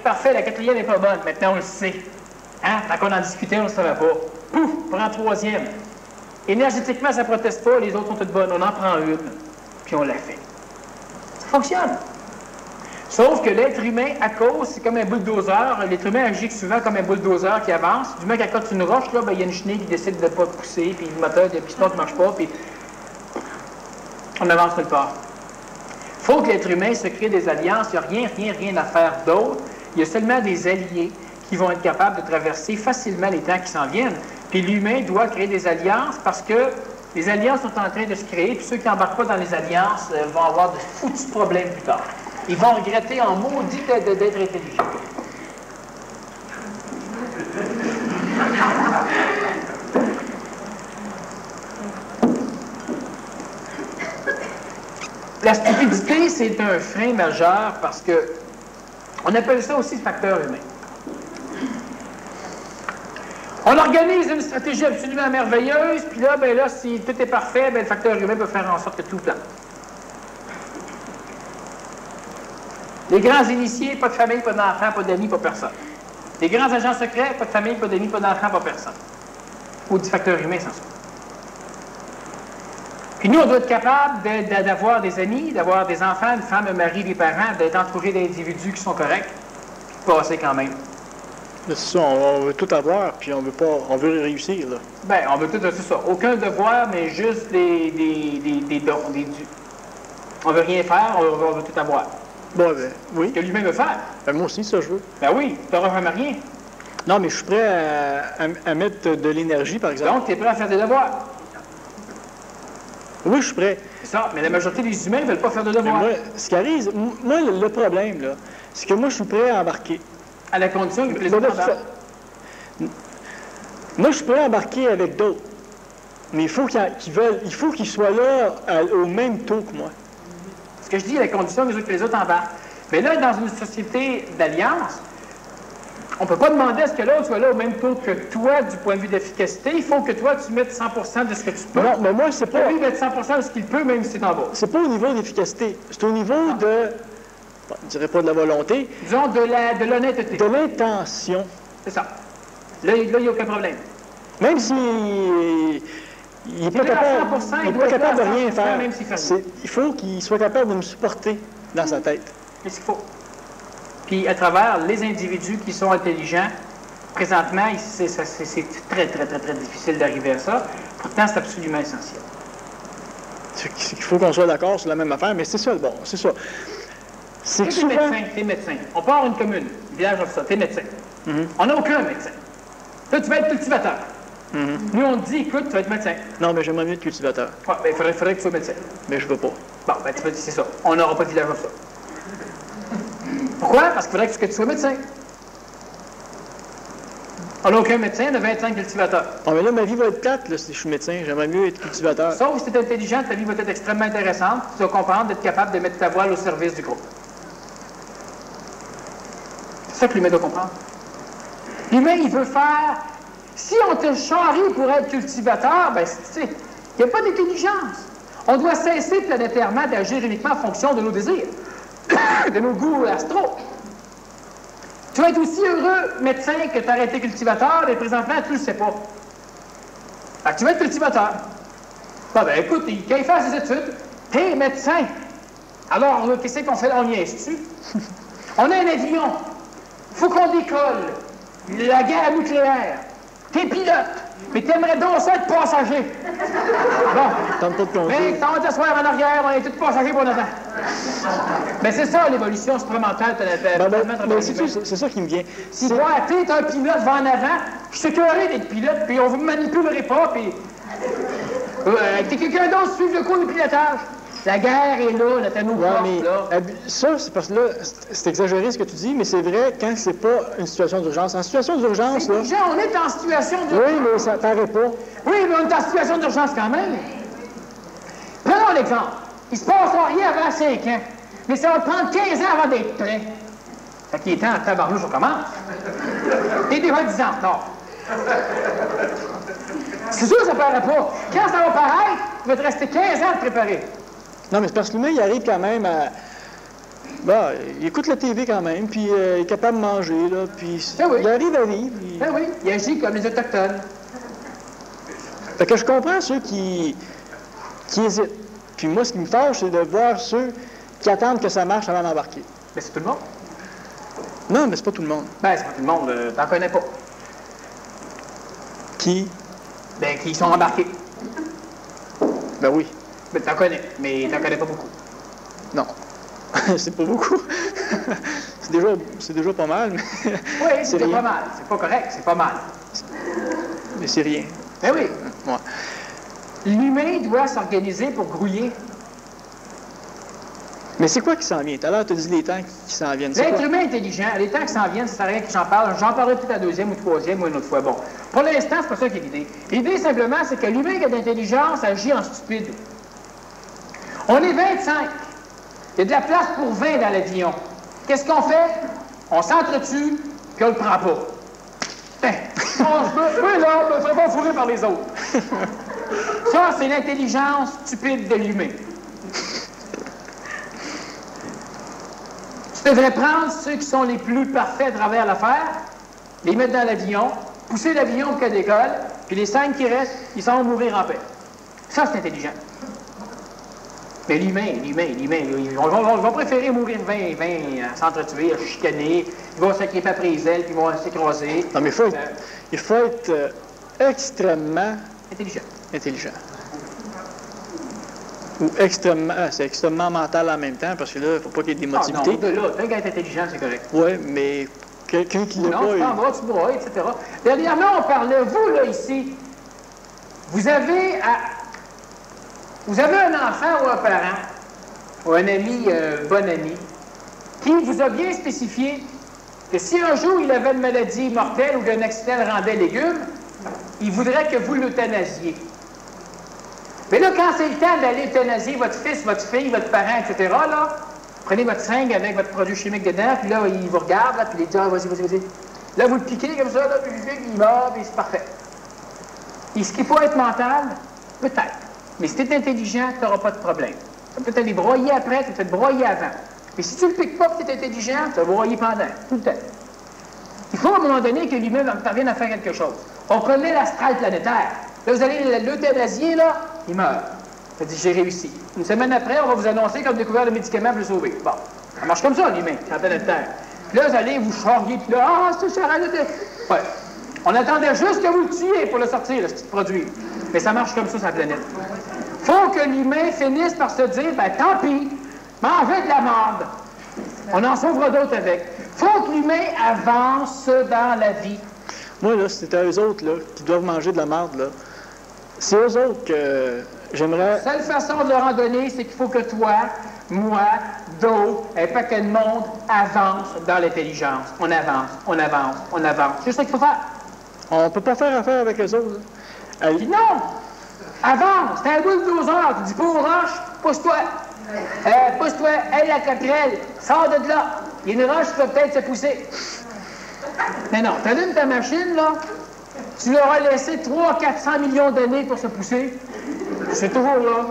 Speaker 3: parfait, la 4e n'est pas bonne. Maintenant, on le sait. Hein? Tant qu'on en discutait, on ne le savait pas. Pouf, on prend 3e. Énergétiquement, ça ne proteste pas, les autres sont toutes bonnes. On en prend une, puis on la fait. Ça fonctionne. Sauf que l'être humain, à cause, c'est comme un bulldozer. L'être humain agit souvent comme un bulldozer qui avance. Du moment qu'à côté d'une roche, là, ben, il y a une chenille qui décide de ne pas pousser, puis le moteur, il y a le piston qui ne marche pas, puis on avance nulle part. Il faut que l'être humain se crée des alliances. Il n'y a rien à faire d'autre. Il y a seulement des alliés qui vont être capables de traverser facilement les temps qui s'en viennent. Puis l'humain doit créer des alliances parce que les alliances sont en train de se créer, puis ceux qui n'embarquent pas dans les alliances vont avoir de foutus problèmes plus tard. Ils vont regretter en maudit d'être intelligents. La stupidité, c'est un frein majeur parce que on appelle ça aussi le facteur humain. On organise une stratégie absolument merveilleuse, puis là, si tout est parfait, le facteur humain peut faire en sorte que tout plante. Les grands initiés, pas de famille, pas d'enfants, pas d'amis, pas personne. Les grands agents secrets, pas de famille, pas d'amis, pas d'enfants, pas personne. Ou du facteur humain, sans ça. Puis nous, on doit être capable d'avoir des amis, d'avoir des enfants, une femme, un mari, des parents, d'être entouré d'individus qui sont corrects, puis de passer quand même.
Speaker 1: C'est ça, on veut tout avoir, puis on veut réussir, là.
Speaker 3: Ben, on veut tout, c'est ça. Aucun devoir, mais juste des dons, des dus. On veut rien faire, on veut tout avoir.
Speaker 1: Bon, ben, oui.
Speaker 3: Ce que lui-même veut faire.
Speaker 1: Ben, moi aussi, ça, je veux.
Speaker 3: Ben oui, tu n'auras jamais rien.
Speaker 1: Non, mais je suis prêt à mettre de l'énergie, par exemple.
Speaker 3: Donc, tu es prêt à faire des devoirs.
Speaker 1: Oui, je suis prêt.
Speaker 3: C'est ça, mais la majorité des humains ne veulent pas faire de devoirs.
Speaker 1: Moi, ce qui arrive, moi, le problème, là, c'est que moi, je suis prêt à embarquer.
Speaker 3: À la condition que les autres embarquent.
Speaker 1: Moi, je suis prêt à embarquer avec d'autres. Mais il faut qu'ils soient là au même taux que moi.
Speaker 3: Ce que je dis, à la condition que les autres embarquent. Mais là, dans une société d'alliance, on ne peut pas demander à ce que l'autre soit là au même taux que toi du point de vue d'efficacité. Il faut que toi, tu mettes 100% de ce que tu peux.
Speaker 1: Non, mais moi, c'est pas...
Speaker 3: Lui mettre 100% de ce qu'il peut, même si c'est en bas.
Speaker 1: C'est pas au niveau d'efficacité. C'est au niveau de... Bon, je dirais pas de la volonté.
Speaker 3: Disons de l'honnêteté.
Speaker 1: De l'intention.
Speaker 3: C'est ça. Là, il n'y a aucun problème.
Speaker 1: Même s'il n'est pas capable de rien faire,
Speaker 3: même
Speaker 1: il faut qu'il soit capable de me supporter dans sa tête.
Speaker 3: C'est ce qu'il faut. Puis, à travers les individus qui sont intelligents, présentement, c'est très, très, très, très difficile d'arriver à ça. Pourtant, c'est absolument essentiel.
Speaker 1: Il faut qu'on soit d'accord sur la même affaire, mais c'est ça, bon, c'est ça. C'est que souvent...
Speaker 3: T'es médecin. On part une commune, un village comme ça, t'es médecin. On n'a aucun médecin. Là, tu vas être cultivateur. Nous, on te dit, écoute, tu vas être médecin.
Speaker 1: Non, mais j'aimerais mieux être cultivateur.
Speaker 3: Ouais, ben, il faudrait que tu sois médecin.
Speaker 1: Mais je veux pas.
Speaker 3: Bon, ben, tu vas dire, c'est ça. On n'aura pas de village comme ça. Pourquoi? Parce qu'il faudrait que tu sois médecin. On n'a aucun médecin, on a 25 cultivateurs.
Speaker 1: Ah, mais là, ma vie va être plate, là, si je suis médecin. J'aimerais mieux être cultivateur.
Speaker 3: Sauf si tu es intelligent, ta vie va être extrêmement intéressante. Tu vas comprendre d'être capable de mettre ta voile au service du groupe. C'est ça que l'humain doit comprendre. L'humain, il veut faire... Si on te charrie pour être cultivateur, ben, tu sais, il n'y a pas d'intelligence. On doit cesser planétairement d'agir uniquement en fonction de nos désirs, de nos goûts astraux. Tu vas être aussi heureux médecin que tu as été cultivateur, et présentement, tu ne le sais pas. Fait que tu vas être cultivateur. Bon, ben écoute, quand il fait ses études, t'es médecin. Alors, qu'est-ce qu'on fait là? On y est-tu? On a un avion. Il faut qu'on décolle. La guerre nucléaire. T'es pilote. Mais t'aimerais donc ça être passager. Bon.
Speaker 1: Tente pas de conduire.
Speaker 3: Mais on va t'asseoir en arrière, on est tous passagers pour notre temps. Mais c'est ça, l'évolution supramentale.
Speaker 1: C'est ça qui me vient.
Speaker 3: Si toi, t'es un pilote, va en avant, je suis curé d'être pilote, puis on vous manipulerait pas, puis... t'es quelqu'un d'autre suivre le cours du pilotage. La guerre est là, la tannou là.
Speaker 1: Ça, c'est parce que là, c'est exagéré ce que tu dis, mais c'est vrai quand c'est pas une situation d'urgence. En situation d'urgence, là...
Speaker 3: On est en situation d'urgence.
Speaker 1: Oui, mais ça t'arrête pas.
Speaker 3: Oui, mais on est en situation d'urgence quand même. Prenons l'exemple. Il se passera rien avant 5 ans. Mais ça va prendre 15 ans avant d'être prêt. Fait qu'il est temps, tabarnouche, on commence. T'es déjà 10 ans en retard. C'est sûr que ça ne paraît pas. Quand ça va paraître, il va te rester 15 ans à te préparer.
Speaker 1: Non, mais c'est parce que l'humain, il arrive quand même à... Bon, il écoute la TV quand même, puis il est capable de manger, là, puis
Speaker 3: oui.
Speaker 1: Il arrive à vivre.
Speaker 3: Ben oui, il agit comme les Autochtones.
Speaker 1: Fait que je comprends ceux qui hésitent. Puis moi, ce qui me fâche, c'est de voir ceux qui attendent que ça marche avant d'embarquer.
Speaker 3: Mais c'est tout le monde.
Speaker 1: Non, mais c'est pas tout le monde.
Speaker 3: Ben, c'est pas tout le monde. T'en connais pas.
Speaker 1: Qui?
Speaker 3: Ben, qui sont embarqués.
Speaker 1: Ben oui.
Speaker 3: Ben, t'en connais, mais t'en connais pas beaucoup.
Speaker 1: Non. C'est pas beaucoup. c'est déjà pas mal, mais...
Speaker 3: Oui, c'est pas mal. C'est pas correct, c'est pas mal.
Speaker 1: Mais c'est rien.
Speaker 3: Ben oui.
Speaker 1: Ouais.
Speaker 3: L'humain doit s'organiser pour grouiller.
Speaker 1: Mais c'est quoi qui s'en vient? Tout à l'heure, tu as dit les temps qui s'en viennent.
Speaker 3: L'être humain intelligent, les temps qui s'en viennent, ça sert à rien que j'en parle. J'en parlerai peut-être la deuxième ou troisième ou une autre fois. Bon, pour l'instant, c'est pas ça qui est l'idée. L'idée, simplement, c'est que l'humain qui a de l'intelligence agit en stupide. On est 25. Il y a de la place pour 20 dans l'avion. Qu'est-ce qu'on fait? On s'entretue, puis on le prend pas. Ben, oui, là, on ne serait pas fourré par les autres. Ça, c'est l'intelligence stupide de l'humain. Tu devrais prendre ceux qui sont les plus parfaits à travers l'affaire, les mettre dans l'avion, pousser l'avion pour qu'elle décolle, puis les 5 qui restent, ils s'en vont mourir en paix. Ça, c'est intelligent. Mais l'humain, ils vont préférer mourir 20 à s'entretuer, à chicaner, ils vont s'agripper après les ailes, puis ils vont s'écraser.
Speaker 1: Non, mais il faut être extrêmement... Intelligent. Ou extrêmement... c'est extrêmement mental en même temps, parce que là, il ne faut pas qu'il y ait d'émotivité.
Speaker 3: Non, de là, un gars est intelligent, c'est correct.
Speaker 1: Oui, mais quelqu'un qui l'a pas...
Speaker 3: Non, tu t'en vas, tu broies, etc. Dernièrement, on parlait, vous, là, ici, vous avez un enfant ou un parent, ou un ami, bon ami, qui vous a bien spécifié que si un jour il avait une maladie mortelle ou qu'un accident le rendait légume, il voudrait que vous l'euthanasiez. Mais là, quand c'est le temps d'aller euthanasier votre fils, votre fille, votre parent, etc., là, prenez votre seringue avec votre produit chimique dedans, puis là, il vous regarde, là, puis il dit « Ah, vas-y. » Là, vous le piquez comme ça, là, puis il meurt, puis c'est parfait. Est-ce qu'il faut être mental? Peut-être. Mais si tu es intelligent, tu n'auras pas de problème. Tu vas peut-être aller broyer après, tu vas peut-être broyer avant. Mais si tu ne le piques pas et tu es intelligent, tu vas broyer pendant, tout le temps. Il faut à un moment donné que l'humain parvienne à faire quelque chose. On connaît l'astral planétaire. Là, vous allez l'euthanasier, là, il meurt. Ça dit, j'ai réussi. Une semaine après, on va vous annoncer qu'on a découvert le médicament pour le sauver. Bon, ça marche comme ça, l'humain, sur la planète Terre. Là, vous allez vous charrier, puis là, c'est ça, ouais. On attendait juste que vous le tuiez pour le sortir, ce petit produit. Mais ça marche comme ça sur la planète. Faut que l'humain finisse par se dire, ben tant pis, mangez de la merde. On en sauvera d'autres avec. Faut que l'humain avance dans la vie.
Speaker 1: Moi, là, c'était eux autres, là, qui doivent manger de la merde, là. C'est eux autres que j'aimerais...
Speaker 3: La seule façon de leur en donner, c'est qu'il faut que toi, moi, d'autres, un paquet de monde avance dans l'intelligence. On avance. C'est ça qu'il faut faire.
Speaker 1: On peut pas faire affaire avec eux autres.
Speaker 3: Puis non! Avance! C'est un bulldozer. Tu dis pas aux roches, pousse-toi. Pousse-toi. Hey, la caprelle, sors de là. Il y a une roche qui va peut-être se pousser. Mais non, t'allumes ta machine, là. Tu leur as laissé 300-400 millions d'années pour se pousser. C'est toujours là.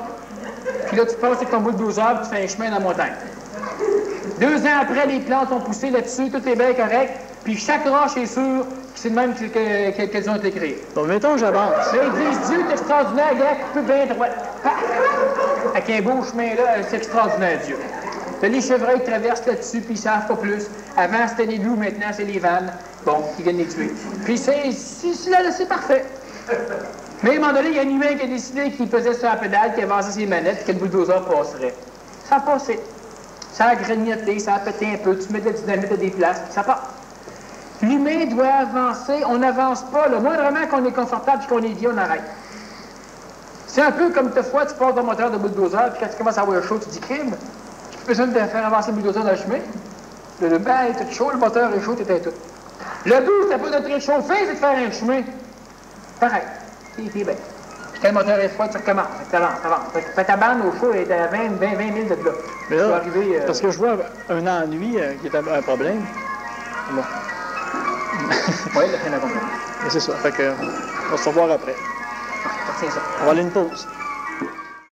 Speaker 3: Puis là, tu passes avec ton bulldozer et tu fais un chemin dans la montagne. 2 ans après, les plantes ont poussé là-dessus, tout est bien correct. Puis chaque roche est sûre que c'est de même qu'elles ont été créées.
Speaker 1: Bon, mettons, j'avance.
Speaker 3: Là, ils disent, Dieu, c'est extraordinaire, gars, tu peux bien droit. Avec un beau chemin là, c'est extraordinaire, Dieu. Là, les chevreuils traversent là-dessus, puis ils savent pas plus. Avant, c'était les loups, maintenant, c'est les vannes. Bon, qui viennent les tuer. Puis c'est parfait. Mais à un moment donné, il y a un humain qui a décidé qu'il pesait sur la pédale, qui avançait ses manettes, puis que le bulldozer passerait. Ça a passé. Ça a grignoté, ça a pété un peu, tu mets de la dynamite à des places, puis ça part. L'humain doit avancer, on n'avance pas. Le moindrement qu'on est confortable et qu'on est vieux, on arrête. C'est un peu comme ta fois, tu passes ton moteur de bulldozer, puis quand tu commences à avoir chaud, tu dis crime. Tu peux besoin de faire avancer le bulldozer dans le chemin. Le bain est tout chaud, le moteur est chaud, t'étais tout. Le but, c'est pas de te réchauffer, c'est de faire un chemin. Pareil. C'est bien. Quand le moteur est froid, tu recommences. Ça avance. Fait que ta bande au chaud est à 20 000 de là.
Speaker 1: Mais là, parce que je vois un ennui qui est un problème. Bon.
Speaker 3: Oui, la fin de la compagnie.
Speaker 1: Mais c'est ça. Fait que, on va se revoir après.
Speaker 3: C'est ça.
Speaker 1: On va aller une pause.